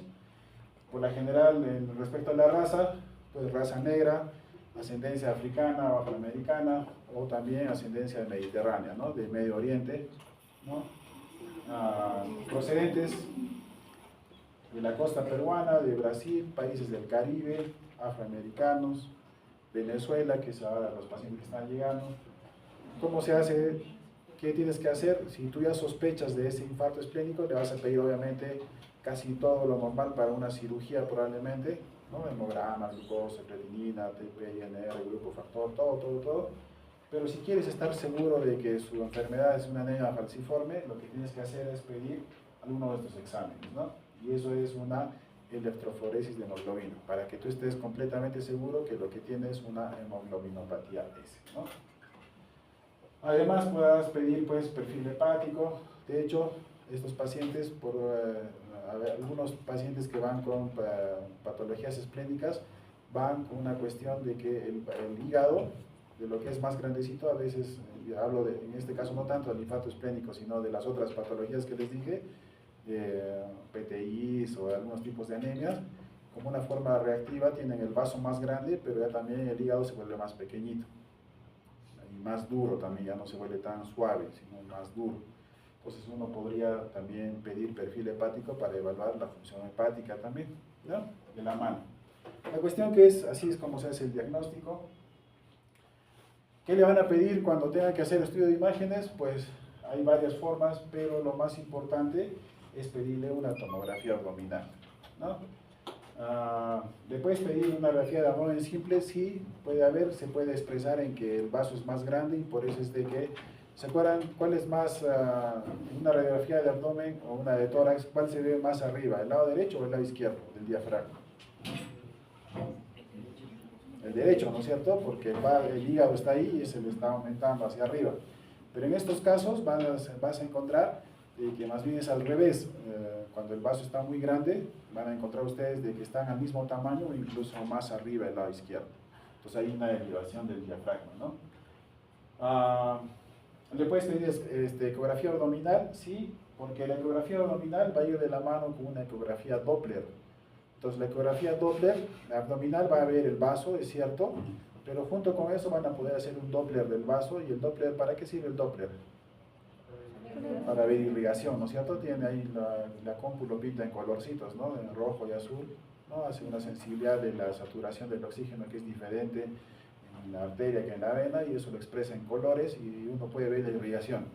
Speaker 1: Por lo general, respecto a la raza, pues raza negra, ascendencia africana o afroamericana, o también ascendencia mediterránea, ¿no? De Medio Oriente, ¿no? Procedentes de la costa peruana, de Brasil, países del Caribe, afroamericanos, Venezuela, que es ahora los pacientes que están llegando. ¿Cómo se hace? ¿Qué tienes que hacer? Si tú ya sospechas de ese infarto esplénico, le vas a pedir obviamente casi todo lo normal para una cirugía probablemente, ¿no? Hemograma, glucosa, creatinina, TP, INR, grupo factor, todo. Pero si quieres estar seguro de que su enfermedad es una anemia falciforme, lo que tienes que hacer es pedir alguno de estos exámenes, ¿no? Y eso es una electroforesis de hemoglobina, para que tú estés completamente seguro que lo que tienes es una hemoglobinopatía S, ¿no? Además, puedas pedir pues perfil hepático. De hecho, estos pacientes, algunos pacientes que van con patologías esplénicas, van con una cuestión de que el hígado, de lo que es más grandecito, a veces, hablo en este caso no tanto del infarto esplénico, sino de las otras patologías que les dije, PTIs o algunos tipos de anemias, como una forma reactiva tienen el vaso más grande, pero ya también el hígado se vuelve más pequeñito y más duro también, ya no se vuelve tan suave, sino más duro. Entonces uno podría también pedir perfil hepático para evaluar la función hepática también, ¿no? De la mano. La cuestión que así es como se hace el diagnóstico. ¿Qué le van a pedir cuando tengan que hacer estudio de imágenes? Pues hay varias formas, pero lo más importante es pedirle una tomografía abdominal, ¿no? Le puedes pedir una radiografía de abdomen simple, sí, se puede expresar en que el vaso es más grande, y por eso es de que, ¿se acuerdan cuál es más, una radiografía de abdomen o una de tórax, cuál se ve más arriba, el lado derecho o el lado izquierdo del diafragma? El derecho, ¿no es cierto? Porque el hígado está ahí y se le está aumentando hacia arriba. Pero en estos casos vas a encontrar que más bien es al revés. Cuando el vaso está muy grande, van a encontrar ustedes de que están al mismo tamaño o incluso más arriba del lado izquierdo. Entonces hay una elevación del diafragma, ¿no? ¿Le puedes pedir ecografía abdominal? Sí, porque la ecografía abdominal va a ir de la mano con una ecografía Doppler. Entonces la ecografía Doppler, la abdominal, va a ver el vaso, es cierto, pero junto con eso van a poder hacer un Doppler del vaso. ¿Y el Doppler, para qué sirve el Doppler? Para ver irrigación, ¿no es cierto? Tiene ahí la compu lo pinta en colorcitos, ¿no? En rojo y azul, ¿no? Hace una sensibilidad de la saturación del oxígeno que es diferente en la arteria que en la vena, y eso lo expresa en colores y uno puede ver la irrigación.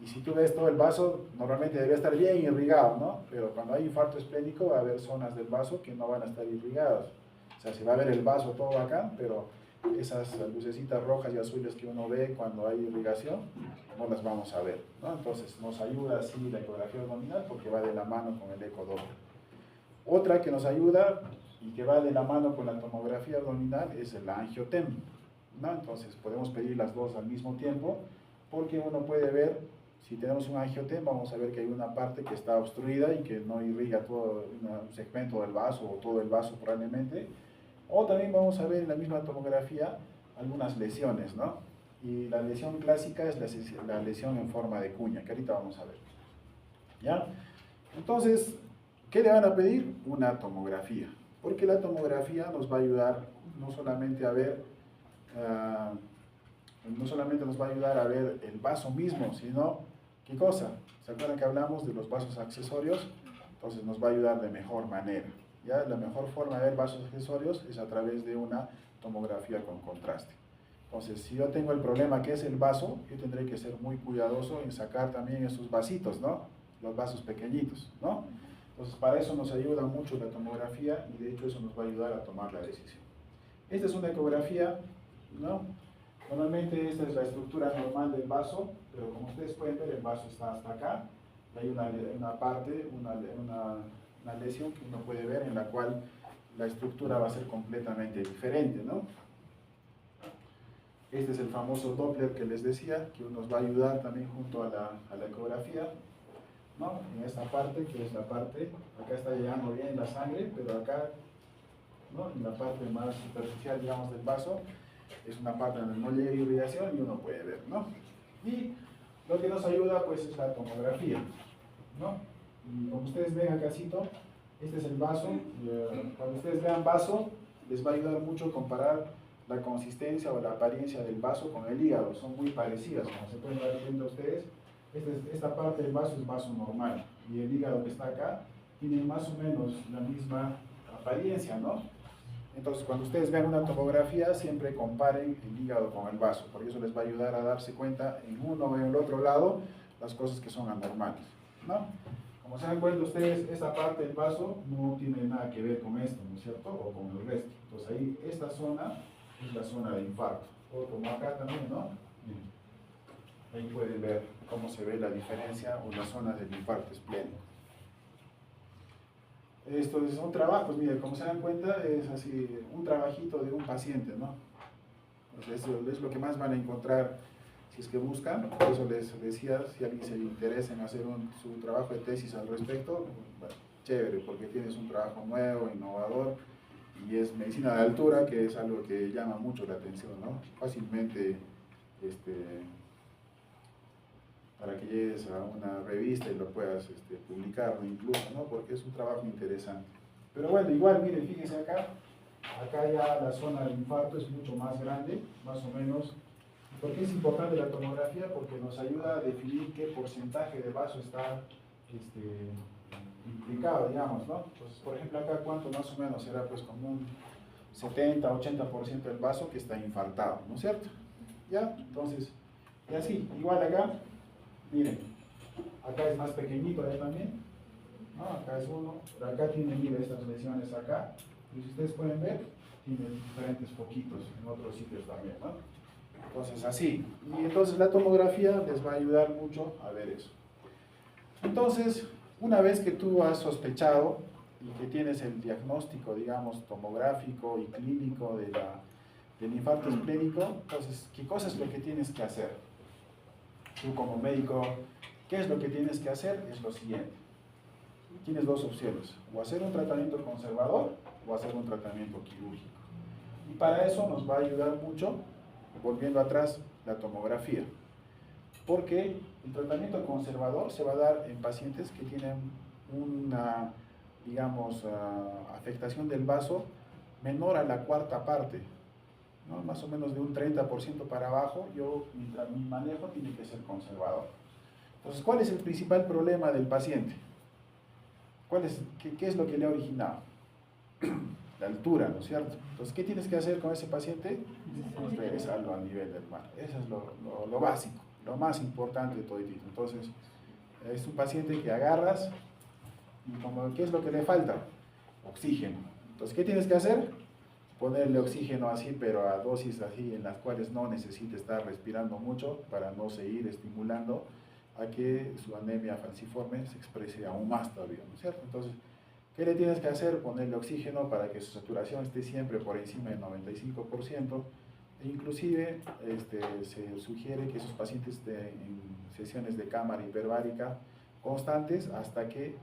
Speaker 1: Y si tú ves todo el vaso, normalmente debe estar bien irrigado, ¿no? Pero cuando hay infarto esplénico va a haber zonas del vaso que no van a estar irrigadas. O sea, se va a ver el vaso todo bacán, pero esas lucecitas rojas y azules que uno ve cuando hay irrigación, no las vamos a ver, ¿no? Entonces nos ayuda así la ecografía abdominal porque va de la mano con el ecodoppler. Otra que nos ayuda y que va de la mano con la tomografía abdominal es el angiotem, ¿no? Entonces podemos pedir las dos al mismo tiempo porque uno puede ver, si tenemos un angiotem, vamos a ver que hay una parte que está obstruida y que no irriga todo un segmento del vaso o todo el vaso probablemente. O también vamos a ver en la misma tomografía algunas lesiones, ¿no? Y la lesión clásica es la lesión en forma de cuña, que ahorita vamos a ver. ¿Ya? Entonces, ¿qué le van a pedir? Una tomografía. Porque la tomografía nos va a ayudar no solamente a ver, no solamente nos va a ayudar a ver el vaso mismo, sino, ¿qué cosa? ¿Se acuerdan que hablamos de los vasos accesorios? Entonces nos va a ayudar de mejor manera. ¿Ya? La mejor forma de ver vasos accesorios es a través de una tomografía con contraste. Entonces, si yo tengo el problema que es el vaso, yo tendré que ser muy cuidadoso en sacar también esos vasitos, ¿no? Los vasos pequeñitos, ¿no? Entonces, para eso nos ayuda mucho la tomografía y de hecho eso nos va a ayudar a tomar la decisión. Esta es una ecografía, ¿no? Normalmente esta es la estructura normal del vaso, pero como ustedes pueden ver, el vaso está hasta acá. Hay una parte, una lesión que uno puede ver en la cual la estructura va a ser completamente diferente, ¿no? Este es el famoso Doppler que les decía, que nos va a ayudar también junto a la ecografía, ¿no? En esta parte, que es la parte, acá está llegando bien la sangre, pero acá, ¿no? En la parte más superficial, digamos, del vaso, es una parte donde no llega irrigación y uno puede ver, ¿no? Y lo que nos ayuda, pues, es la tomografía, ¿no? Y como ustedes ven acá, este es el vaso. Cuando ustedes vean vaso, les va a ayudar mucho comparar la consistencia o la apariencia del vaso con el hígado. Son muy parecidas, como se pueden dar cuenta ustedes. Esta parte del vaso es vaso normal y el hígado que está acá tiene más o menos la misma apariencia, ¿no? Entonces, cuando ustedes vean una tomografía, siempre comparen el hígado con el vaso, porque eso les va a ayudar a darse cuenta en uno o en el otro lado las cosas que son anormales, ¿no? Como se dan cuenta ustedes, esta parte del vaso no tiene nada que ver con esto, ¿no es cierto? O con el resto. Entonces ahí, esta zona es la zona de infarto. O como acá también, ¿no? Miren. Ahí pueden ver cómo se ve la diferencia o la zona del infarto esplénico. Estos son trabajos, miren, como se dan cuenta, es así, un trabajito de un paciente, ¿no? Entonces, eso es lo que más van a encontrar si es que buscan. Por eso les decía, si alguien se interesa en hacer su trabajo de tesis al respecto, bueno, chévere, porque tienes un trabajo nuevo, innovador, y es medicina de altura, que es algo que llama mucho la atención, ¿no? Fácilmente, para que llegues a una revista y lo puedas publicar, ¿no? Incluso, ¿no? Porque es un trabajo interesante. Pero bueno, igual, miren, fíjense acá ya la zona del infarto es mucho más grande, más o menos. ¿Por qué es importante la tomografía? Porque nos ayuda a definir qué porcentaje de vaso está implicado, digamos, ¿no? Entonces, por ejemplo, acá cuánto más o menos será, pues como un 70-80% del vaso que está infartado, ¿no es cierto? ¿Ya? Entonces, y así, igual acá, miren, acá es más pequeñito también, ¿no? Acá es uno, pero acá tiene, miren, estas lesiones acá, y si ustedes pueden ver, tiene diferentes foquitos en otros sitios también, ¿no? Entonces, así. Y entonces la tomografía les va a ayudar mucho a ver eso. Entonces, una vez que tú has sospechado y que tienes el diagnóstico, digamos, tomográfico y clínico del infarto esplénico, entonces, ¿qué cosa es lo que tienes que hacer? Tú como médico, ¿qué es lo que tienes que hacer? Es lo siguiente. Tienes dos opciones, o hacer un tratamiento conservador o hacer un tratamiento quirúrgico. Y para eso nos va a ayudar mucho, volviendo atrás, la tomografía. Porque el tratamiento conservador se va a dar en pacientes que tienen una, digamos, afectación del vaso menor a la cuarta parte, ¿no? Más o menos de un 30% para abajo, mi manejo tiene que ser conservador. Entonces, ¿cuál es el principal problema del paciente? ¿Qué es lo que le ha originado? La altura, ¿no es cierto? Entonces, ¿qué tienes que hacer con ese paciente? Pues regresarlo al nivel del mar. Eso es lo básico. lo más importante de todo. Entonces, es un paciente que agarras y como, ¿qué es lo que le falta? Oxígeno. Entonces, ¿qué tienes que hacer? Ponerle oxígeno así, pero a dosis así en las cuales no necesite estar respirando mucho para no seguir estimulando a que su anemia falciforme se exprese aún más todavía, ¿no es cierto? Entonces, ¿qué le tienes que hacer? Ponerle oxígeno para que su saturación esté siempre por encima del 95%. E inclusive se sugiere que esos pacientes estén en sesiones de cámara hiperbárica constantes hasta que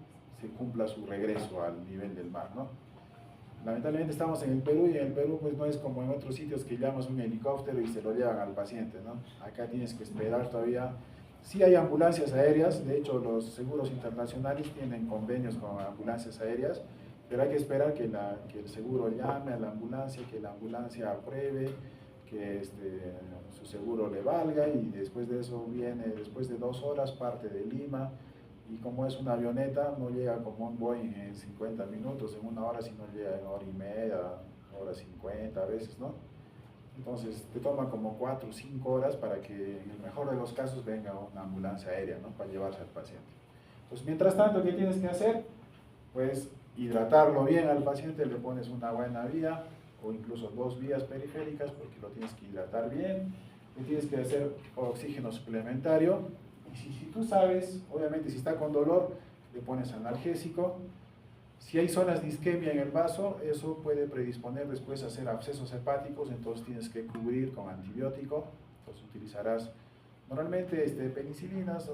Speaker 1: se cumpla su regreso al nivel del mar, ¿no? Lamentablemente estamos en el Perú y en el Perú pues no es como en otros sitios que llamas un helicóptero y se lo llevan al paciente, ¿no? Acá tienes que esperar todavía. Sí hay ambulancias aéreas, de hecho los seguros internacionales tienen convenios con ambulancias aéreas, pero hay que esperar que el seguro llame a la ambulancia, que la ambulancia apruebe, que su seguro le valga y después de eso viene, después de 2 horas, parte de Lima. Y como es una avioneta, no llega como un Boeing en 50 minutos, en 1 hora, sino llega en 1 hora y media, 1 hora 50 a veces, ¿no? Entonces te toma como 4 o 5 horas para que en el mejor de los casos venga una ambulancia aérea, ¿no? Para llevarse al paciente. Entonces, mientras tanto, ¿qué tienes que hacer? Pues hidratarlo bien al paciente, le pones una buena vía o incluso 2 vías periféricas porque lo tienes que hidratar bien, le tienes que hacer oxígeno suplementario. Si tú sabes, obviamente si está con dolor, le pones analgésico. Si hay zonas de isquemia en el vaso, eso puede predisponer después a hacer abscesos hepáticos, entonces tienes que cubrir con antibiótico. Entonces utilizarás normalmente penicilinas,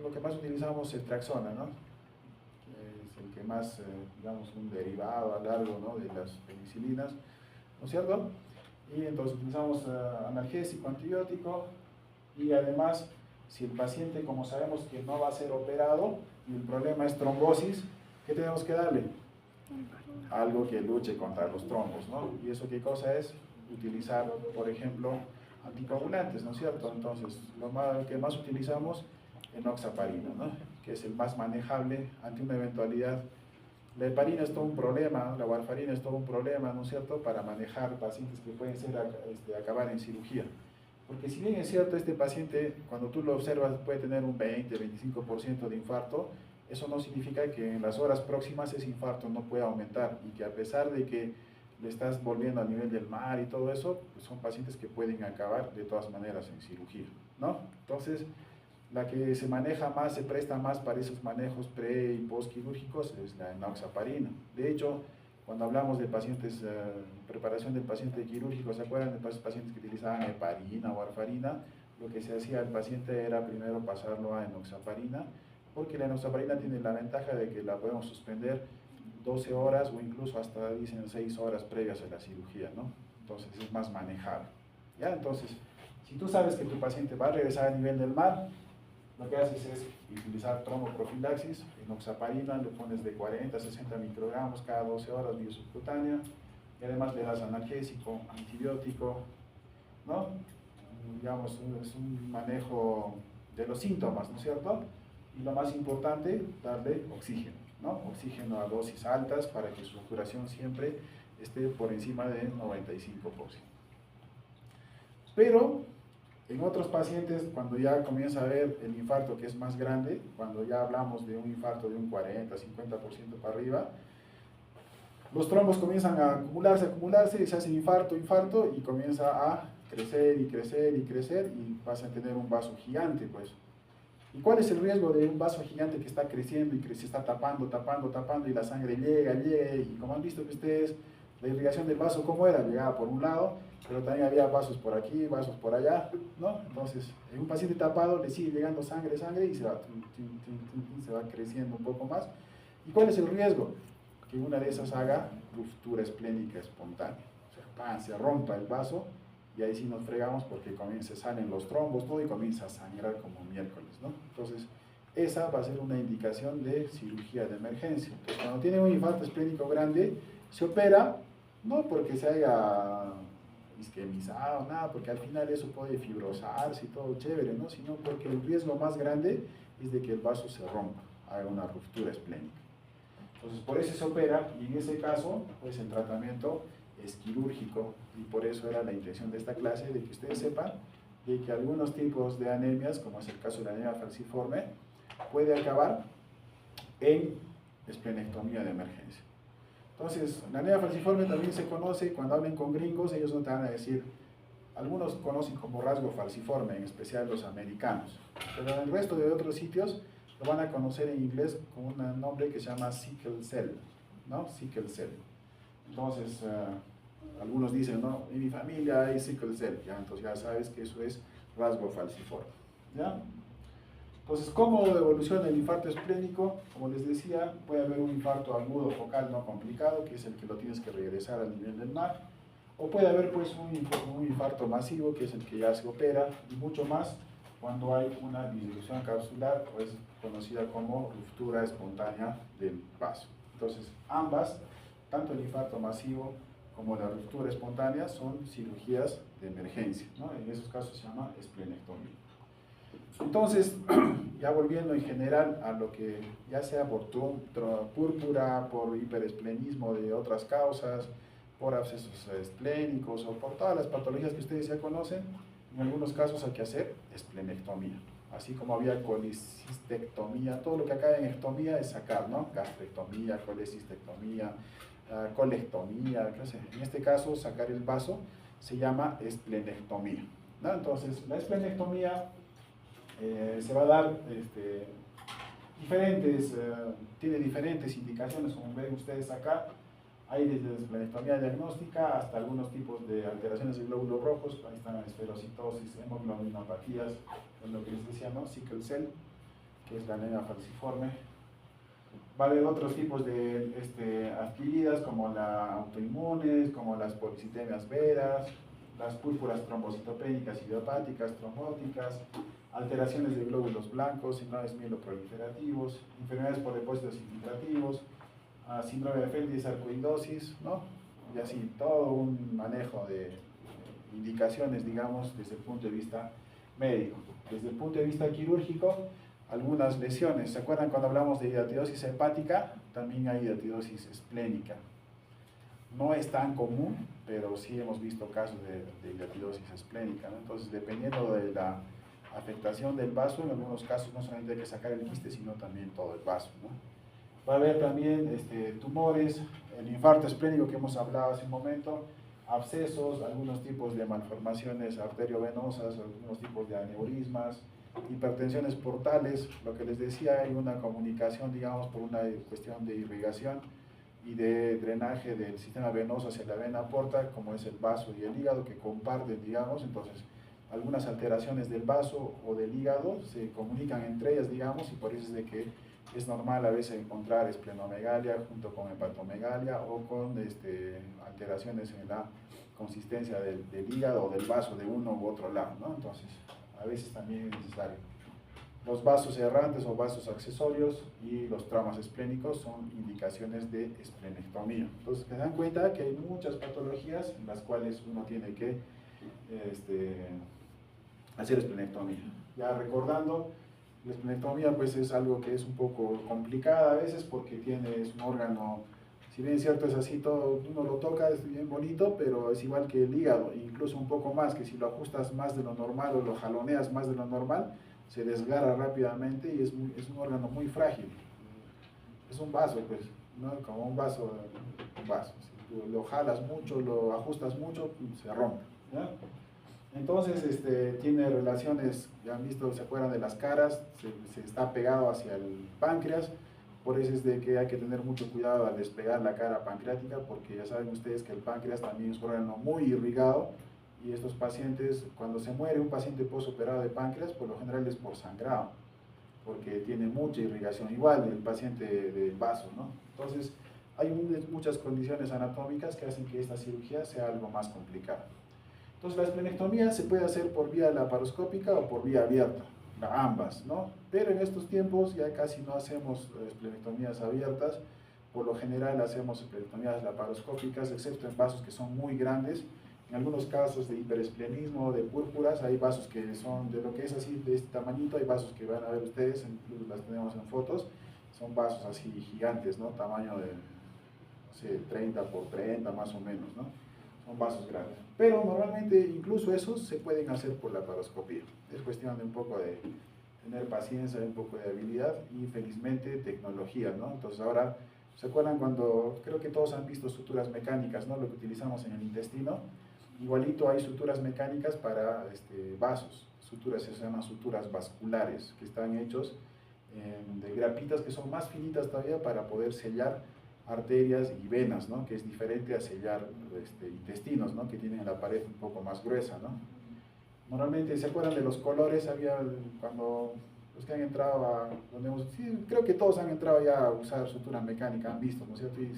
Speaker 1: lo que más utilizamos es Traxona, ¿no? Es el que más, digamos, un derivado a largo, ¿no?, de las penicilinas, ¿no es cierto? Y entonces utilizamos analgésico, antibiótico, y además, si el paciente, como sabemos que no va a ser operado, y el problema es trombosis, ¿qué tenemos que darle? Algo que luche contra los trombos, ¿no? ¿Y eso qué cosa es? Utilizar, por ejemplo, anticoagulantes, ¿no es cierto? Entonces, que más utilizamos, enoxaparina, ¿no?, que es el más manejable ante una eventualidad. La heparina es todo un problema, la warfarina es todo un problema, ¿no es cierto?, para manejar pacientes que pueden acabar en cirugía. Porque si bien es cierto, este paciente, cuando tú lo observas, puede tener un 20-25% de infarto, eso no significa que en las horas próximas ese infarto no pueda aumentar y que a pesar de que le estás volviendo al nivel del mar y todo eso, pues son pacientes que pueden acabar de todas maneras en cirugía, ¿no? Entonces, la que se maneja más, se presta más para esos manejos pre y post quirúrgicos es la enoxaparina. De hecho, cuando hablamos de pacientes, preparación del paciente quirúrgico, ¿se acuerdan de esos pacientes que utilizaban heparina o warfarina? Lo que se hacía al paciente era primero pasarlo a enoxaparina, porque la enoxaparina tiene la ventaja de que la podemos suspender 12 horas o incluso hasta, dicen, 6 horas previas a la cirugía, ¿no? Entonces es más manejable, ¿ya? Entonces, si tú sabes que tu paciente va a regresar al nivel del mar, lo que haces es utilizar tromboprofilaxis, enoxaparina, le pones de 40 a 60 microgramos cada 12 horas vía subcutánea, y además le das analgésico, antibiótico, ¿no? Digamos, es un manejo de los síntomas, ¿no es cierto? Y lo más importante, darle oxígeno, ¿no? Oxígeno a dosis altas para que su saturación siempre esté por encima del 95%. Pero en otros pacientes, cuando ya comienza a haber el infarto que es más grande, cuando ya hablamos de un infarto de un 40-50% para arriba, los trombos comienzan a acumularse, y se hace infarto, y comienza a crecer y crecer y crecer y vas a tener un vaso gigante, pues. ¿Y cuál es el riesgo de un vaso gigante que está creciendo y que se está tapando y la sangre llega, y como han visto que ustedes, la irrigación del vaso, ¿cómo era? Llegaba por un lado, pero también había vasos por aquí, vasos por allá, ¿no? Entonces, en un paciente tapado le sigue llegando sangre y se va creciendo un poco más. ¿Y cuál es el riesgo? Que una de esas haga ruptura esplénica espontánea. O sea, ¡pam!, se rompa el vaso y ahí sí nos fregamos porque salen los trombos, todo, y comienza a sangrar como miércoles, ¿no? Entonces, esa va a ser una indicación de cirugía de emergencia. Entonces, cuando tiene un infarto esplénico grande, se opera, no porque se haya isquemizado, nada, porque al final eso puede fibrosarse y todo chévere, ¿no?, sino porque el riesgo más grande es de que el vaso se rompa, haga una ruptura esplénica. Entonces, por eso se opera, y en ese caso, pues el tratamiento es quirúrgico, y por eso era la intención de esta clase, de que ustedes sepan de que algunos tipos de anemias, como es el caso de la anemia falciforme, puede acabar en esplenectomía de emergencia. Entonces, la anemia falciforme también se conoce, cuando hablen con gringos, ellos no te van a decir, algunos conocen como rasgo falciforme, en especial los americanos, pero en el resto de otros sitios lo van a conocer en inglés con un nombre que se llama sickle cell, ¿no? Sickle cell. Entonces, algunos dicen, no, en mi familia hay sickle cell, ¿ya? Entonces ya sabes que eso es rasgo falciforme, ¿ya? Entonces, ¿cómo evoluciona el infarto esplénico? Como les decía, puede haber un infarto agudo focal no complicado, que es el que lo tienes que regresar al nivel del mar, o puede haber pues un infarto masivo, que es el que ya se opera, y mucho más cuando hay una disolución capsular, pues conocida como ruptura espontánea del vaso. Entonces, ambas, tanto el infarto masivo como la ruptura espontánea, son cirugías de emergencia, ¿no? En esos casos se llama esplenectomía. Entonces, ya volviendo en general a lo que ya sea por púrpura, por hiperesplenismo de otras causas, por abscesos esplénicos o por todas las patologías que ustedes ya conocen, en algunos casos hay que hacer esplenectomía. Así como había colecistectomía, todo lo que acá en ectomía es sacar, ¿no? Gastrectomía, colecistectomía, colectomía, no sé. En este caso, sacar el vaso se llama esplenectomía, ¿no? Entonces, la esplenectomía se va a dar tiene diferentes indicaciones, como ven ustedes acá. Hay desde esplenectomía diagnóstica hasta algunos tipos de alteraciones de glóbulos rojos. Ahí están esferocitosis, hemoglobinopatías, con lo que les decía, ¿no? Sickle cell, que es la anemia falciforme. Va a haber otros tipos de adquiridas, como las autoinmunes, como las policitemias veras, las púrpuras trombocitopénicas idiopáticas, trombóticas, alteraciones de glóbulos blancos, síndromes mieloproliferativos, enfermedades por depósitos infiltrativos, síndrome de Feld-sarcoidosis, ¿no? Y así, todo un manejo de indicaciones, digamos, desde el punto de vista médico. Desde el punto de vista quirúrgico, algunas lesiones. ¿Se acuerdan cuando hablamos de hidatidosis hepática? También hay hidatidosis esplénica. No es tan común, pero sí hemos visto casos de hidatidosis esplénica, ¿no? Entonces, dependiendo de la afectación del vaso, en algunos casos no solamente hay que sacar el quiste, sino también todo el vaso, ¿no? Va a haber también tumores, el infarto esplénico que hemos hablado hace un momento, abscesos, algunos tipos de malformaciones arteriovenosas, algunos tipos de aneurismas, hipertensiones portales, lo que les decía, hay una comunicación, digamos, por una cuestión de irrigación y de drenaje del sistema venoso hacia la vena porta, como es el vaso y el hígado, que comparten, digamos. Entonces algunas alteraciones del vaso o del hígado se comunican entre ellas, digamos, y por eso es de que es normal a veces encontrar esplenomegalia junto con hepatomegalia o con alteraciones en la consistencia del hígado o del vaso de uno u otro lado, ¿no? Entonces, a veces también es necesario. Los vasos errantes o vasos accesorios y los traumas esplénicos son indicaciones de esplenectomía. Entonces, se dan cuenta que hay muchas patologías en las cuales uno tiene que hacer esplenectomía. Ya recordando, la esplenectomía pues es algo que es un poco complicada a veces porque tienes un órgano, si bien es cierto es así, todo uno lo toca, es bien bonito, pero es igual que el hígado, incluso un poco más, que si lo ajustas más de lo normal o lo jaloneas más de lo normal, se desgarra rápidamente y es un órgano muy frágil. Es un vaso, pues, ¿no? Como un vaso. Si lo jalas mucho, lo ajustas mucho, se rompe, ¿ya? Entonces, tiene relaciones, ya han visto, se acuerdan de las caras, se está pegado hacia el páncreas, por eso es de que hay que tener mucho cuidado al despegar la cara pancreática, porque ya saben ustedes que el páncreas también es un órgano muy irrigado, y estos pacientes, cuando se muere un paciente postoperado de páncreas, por lo general es por sangrado, porque tiene mucha irrigación, igual el paciente del vaso, ¿no? Entonces, hay muchas condiciones anatómicas que hacen que esta cirugía sea algo más complicada. Entonces, la esplenectomía se puede hacer por vía laparoscópica o por vía abierta, ambas, ¿no? Pero en estos tiempos ya casi no hacemos esplenectomías abiertas, por lo general hacemos esplenectomías laparoscópicas, excepto en vasos que son muy grandes. En algunos casos de hiperesplenismo, de púrpuras, hay vasos que son de lo que es así, de este tamañito, hay vasos que van a ver ustedes, incluso las tenemos en fotos, son vasos así gigantes, ¿no? Tamaño de, no sé, 30 por 30 más o menos, ¿no? son vasos grandes. Pero normalmente incluso esos se pueden hacer por laparoscopía. Es cuestión de un poco de tener paciencia, un poco de habilidad y felizmente tecnología, ¿no? Entonces ahora, ¿se acuerdan cuando, creo que todos han visto suturas mecánicas, ¿no? Lo que utilizamos en el intestino. Igualito hay suturas mecánicas para vasos, suturas se llaman suturas vasculares, que están hechos de grapitas que son más finitas todavía para poder sellar arterias y venas, ¿no? Que es diferente a sellar intestinos, ¿no? Que tienen la pared un poco más gruesa, ¿no? Normalmente, ¿se acuerdan de los colores? Había cuando los que han entrado a, sí, creo que todos han entrado ya a usar sutura mecánica, han visto, ¿no es cierto? Y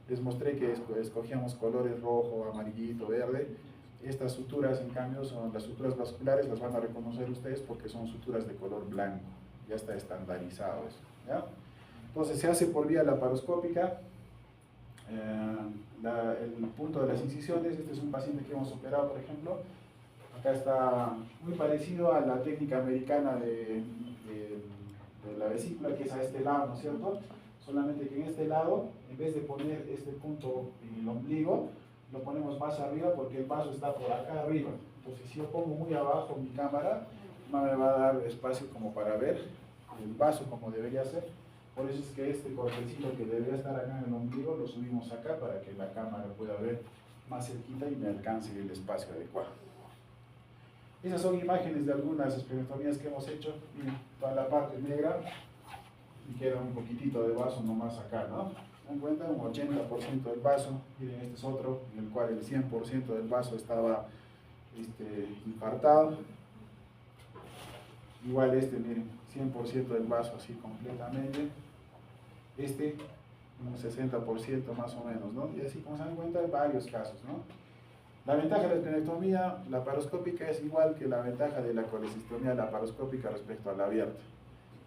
Speaker 1: les mostré que escogíamos colores rojo, amarillito, verde. Estas suturas, en cambio, son las suturas vasculares, las van a reconocer ustedes porque son suturas de color blanco. Ya está estandarizado eso, ¿ya? Entonces se hace por vía laparoscópica. El punto de las incisiones, este es un paciente que hemos operado, por ejemplo. Acá está muy parecido a la técnica americana de la vesícula, que es a este lado, ¿no es cierto? Solamente que en este lado, en vez de poner este punto en el ombligo, lo ponemos más arriba porque el vaso está por acá arriba. Entonces, si yo pongo muy abajo mi cámara, no me va a dar espacio como para ver el vaso como debería ser. Por eso es que este cortecito que debería estar acá en el ombligo lo subimos acá para que la cámara pueda ver más cerquita y me alcance el espacio adecuado. Esas son imágenes de algunas esplenectomías que hemos hecho. Miren, toda la parte negra y queda un poquitito de vaso nomás acá, ¿no? ¿Se dan cuenta? Un 80% del vaso. Miren, este es otro en el cual el 100% del vaso estaba infartado. Igual miren, 100% del vaso así completamente. Un 60% más o menos, ¿no? Y así como se dan cuenta, hay varios casos, ¿no? La ventaja de la esplenectomía laparoscópica es igual que la ventaja de la colecistectomía laparoscópica respecto a la abierta.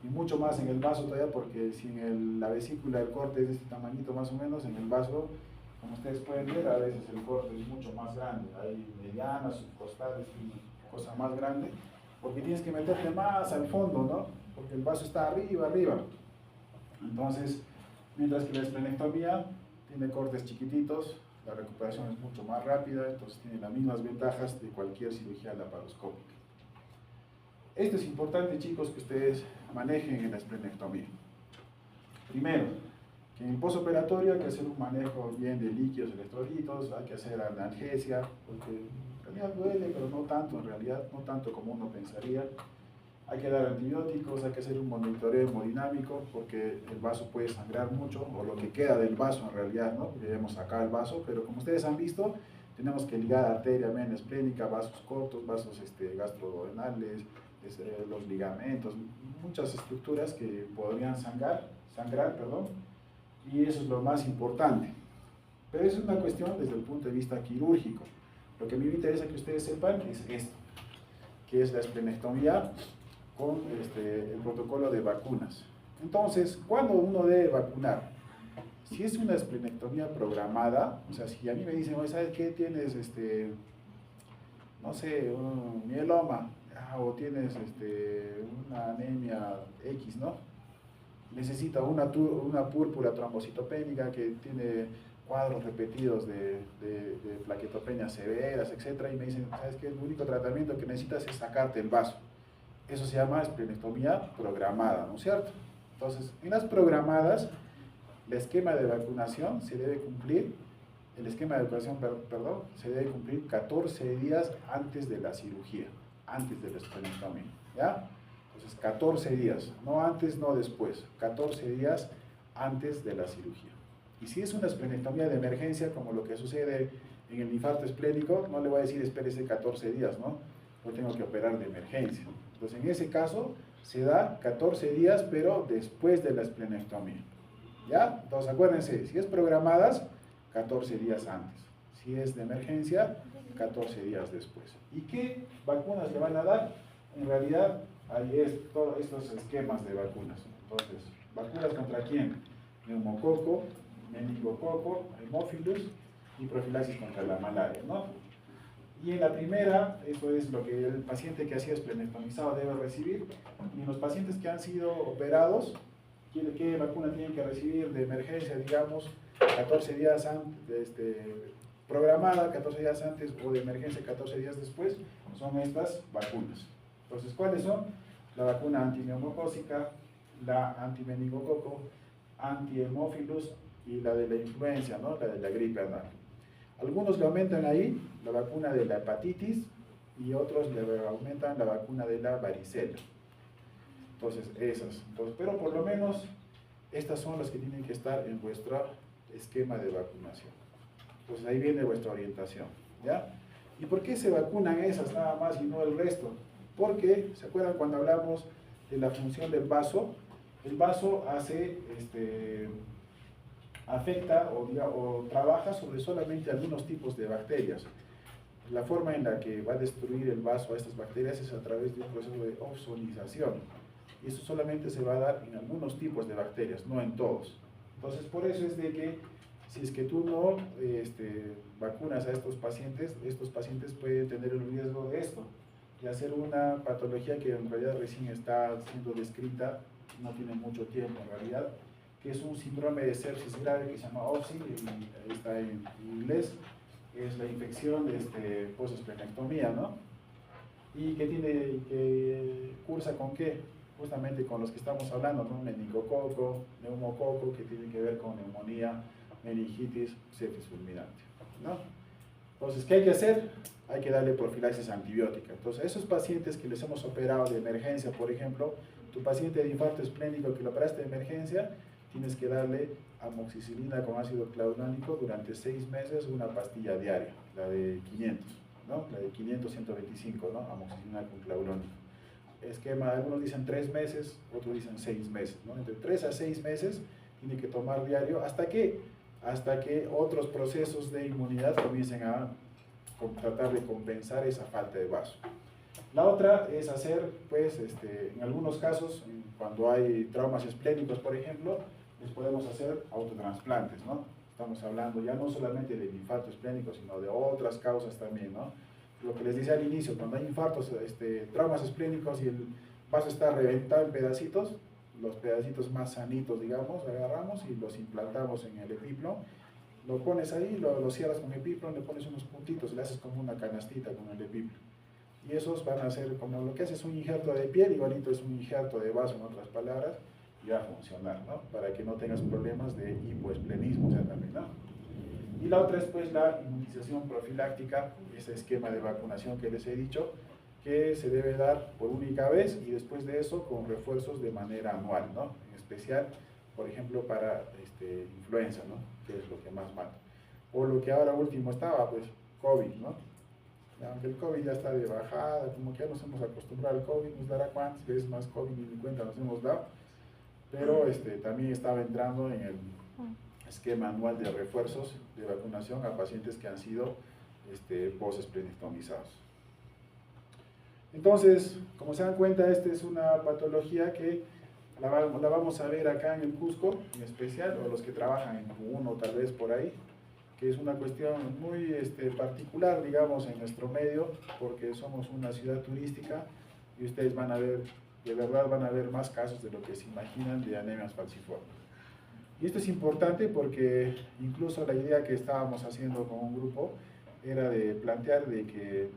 Speaker 1: Y mucho más en el vaso todavía, porque si en la vesícula el corte es de este tamañito más o menos, en el vaso, como ustedes pueden ver, a veces el corte es mucho más grande. Hay medianas, subcostales, cosa más grande, porque tienes que meterte más al fondo, ¿no? Porque el vaso está arriba. Entonces, mientras que la esplenectomía tiene cortes chiquititos, la recuperación es mucho más rápida, entonces tiene las mismas ventajas de cualquier cirugía laparoscópica. Esto es importante, chicos, que ustedes manejen en la esplenectomía. Primero, que en el postoperatorio hay que hacer un manejo bien de líquidos electrolitos, hay que hacer analgesia, porque en realidad duele, pero no tanto en realidad, no tanto como uno pensaría. Hay que dar antibióticos, hay que hacer un monitoreo hemodinámico porque el vaso puede sangrar mucho, o lo que queda del vaso en realidad, ¿no? Debemos sacar el vaso, pero como ustedes han visto, tenemos que ligar arteria, vena esplénica, vasos cortos, vasos gastroduodenales, los ligamentos, muchas estructuras que podrían sangrar, y eso es lo más importante. Pero eso es una cuestión desde el punto de vista quirúrgico. Lo que a mí me interesa que ustedes sepan es esto, que es la esplenectomía con el protocolo de vacunas. Entonces, ¿cuándo uno debe vacunar? Si es una esplenectomía programada, o sea, si a mí me dicen, oye, ¿sabes qué? Tienes, no sé, un mieloma, o tienes una anemia X, ¿no? Necesita una púrpura trombocitopénica que tiene cuadros repetidos de plaquetopenias severas, etc. Y me dicen, ¿sabes qué? El único tratamiento que necesitas es sacarte el vaso. Eso se llama esplenectomía programada, ¿no es cierto? Entonces, en las programadas, el esquema de vacunación se debe cumplir, se debe cumplir 14 días antes de la cirugía, antes de la esplenectomía, ¿ya? Entonces, 14 días, no antes, no después, 14 días antes de la cirugía. Y si es una esplenectomía de emergencia, como lo que sucede en el infarto esplénico, no le voy a decir espérese 14 días, ¿no? Lo tengo que operar de emergencia. Entonces, en ese caso, se da 14 días, pero después de la esplenectomía. ¿Ya? Entonces, acuérdense, si es programadas, 14 días antes. Si es de emergencia, 14 días después. ¿Y qué vacunas le van a dar? En realidad, ahí es todos estos esquemas de vacunas. Entonces, ¿vacunas contra quién? Neumococo, meningococo, hemófilus y profilaxis contra la malaria, ¿no? Y en la primera, eso es lo que el paciente que ha sido esplenectomizado debe recibir. Y en los pacientes que han sido operados, ¿qué vacuna tienen que recibir de emergencia, digamos, 14 días antes, programada 14 días antes o de emergencia 14 días después, son estas vacunas. Entonces, ¿cuáles son? La vacuna antineumocócica, la antimeningococo, antihemófilus y la de la influenza, ¿no? La de la gripe anual. Algunos le aumentan ahí la vacuna de la hepatitis y otros le aumentan la vacuna de la varicela. Entonces, esas. Entonces, pero por lo menos, estas son las que tienen que estar en vuestro esquema de vacunación. Entonces, ahí viene vuestra orientación, ¿ya? ¿Y por qué se vacunan esas nada más y no el resto? Porque, ¿se acuerdan cuando hablamos de la función del vaso? El vaso afecta o trabaja sobre solamente algunos tipos de bacterias. La forma en la que va a destruir el vaso a estas bacterias es a través de un proceso de ozonización. Y eso solamente se va a dar en algunos tipos de bacterias, no en todos. Entonces, por eso es de que si es que tú no vacunas a estos pacientes pueden tener el riesgo de esto, de hacer una patología que en realidad recién está siendo descrita, no tiene mucho tiempo en realidad, que es un síndrome de sepsis grave que se llama OPSI, y ahí está en inglés, es la infección post-esplenectomía, ¿no? Y que cursa con qué, justamente con los que estamos hablando, ¿no? Meningococo, neumococo, que tiene que ver con neumonía, meningitis, sepsis fulminante, ¿no? Entonces, ¿qué hay que hacer? Hay que darle profilaxis antibiótica. Entonces, esos pacientes que les hemos operado de emergencia, por ejemplo, tu paciente de infarto esplénico que lo operaste de emergencia, tienes que darle amoxicilina con ácido clavulánico durante 6 meses, una pastilla diaria, la de 500, ¿no? La de 500-125, ¿no? Amoxicilina con clavulánico. Esquema, algunos dicen 3 meses, otros dicen 6 meses, ¿no? Entre 3 a 6 meses tiene que tomar diario, ¿hasta qué? Hasta que otros procesos de inmunidad comiencen a tratar de compensar esa falta de vaso. La otra es hacer, pues, en algunos casos, cuando hay traumas esplénicos, por ejemplo, les podemos hacer autotransplantes, ¿no? Estamos hablando ya no solamente del infarto esplénico, sino de otras causas también, ¿no? Lo que les decía al inicio, cuando hay infartos, traumas esplénicos y el vaso está reventado en pedacitos, los pedacitos más sanitos, digamos, agarramos y los implantamos en el epiplo, lo pones ahí, lo cierras con el epiplo, le pones unos puntitos, le haces como una canastita con el epiplo. Y esos van a ser como lo que hace es un injerto de piel, igualito es un injerto de vaso, en otras palabras, y va a funcionar, ¿no? Para que no tengas problemas de hipoesplenismo, también, ¿no? Y la otra es pues la inmunización profiláctica, ese esquema de vacunación que les he dicho, que se debe dar por única vez y después de eso con refuerzos de manera anual, ¿no? En especial, por ejemplo, para influenza, ¿no? Que es lo que más mata. O lo que ahora último estaba, pues, COVID, ¿no? Aunque el COVID ya está de bajada, como que ya nos hemos acostumbrado al COVID, nos dará cuántas veces más COVID ni cuenta nos hemos dado, pero también estaba entrando en el esquema anual de refuerzos de vacunación a pacientes que han sido post-esplenectomizados. Entonces, como se dan cuenta, esta es una patología que la vamos a ver acá en el Cusco, en especial, o los que trabajan en Puno, tal vez por ahí, que es una cuestión muy particular, digamos, en nuestro medio, porque somos una ciudad turística y ustedes van a ver, de verdad van a ver más casos de lo que se imaginan de anemias falciformes. Y esto es importante porque incluso la idea que estábamos haciendo con un grupo era de plantear de que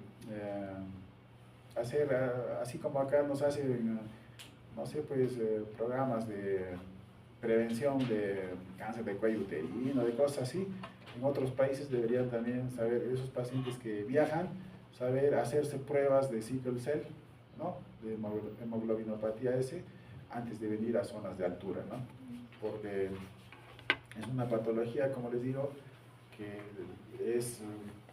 Speaker 1: hacer, así como acá nos hacen, no sé, pues programas de prevención de cáncer de cuello uterino, de cosas así, en otros países deberían también saber, esos pacientes que viajan, saber hacerse pruebas de sickle cell, ¿no? De hemoglobinopatía S, antes de venir a zonas de altura, ¿no? Porque es una patología, como les digo, que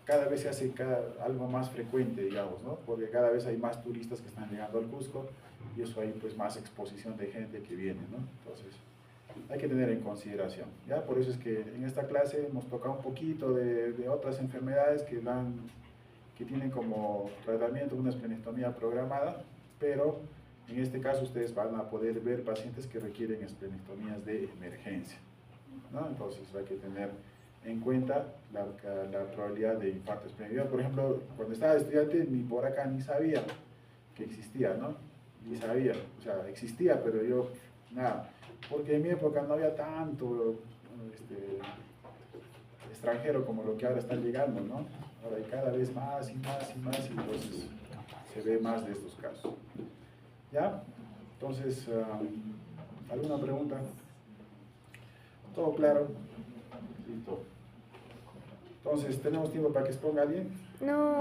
Speaker 1: cada vez se hace algo más frecuente, digamos, ¿no? Porque cada vez hay más turistas que están llegando al Cusco y eso hay pues más exposición de gente que viene, ¿no? Entonces, hay que tener en consideración, ¿ya? Por eso es que en esta clase hemos tocado un poquito de otras enfermedades que tienen como tratamiento una esplenectomía programada, pero en este caso ustedes van a poder ver pacientes que requieren esplenectomías de emergencia, ¿no? Entonces hay que tener en cuenta la probabilidad de infarto esplénico. Por ejemplo, cuando estaba estudiante, ni por acá ni sabía que existía, ¿no? Ni sabía, o sea, existía, pero yo, nada, porque en mi época no había tanto extranjero como lo que ahora está llegando, ¿no? Ahora hay cada vez más y más y más, y entonces se ve más de estos casos. ¿Ya? Entonces, ¿alguna pregunta? ¿Todo claro? Listo. Entonces, ¿tenemos tiempo para que exponga alguien?
Speaker 2: No.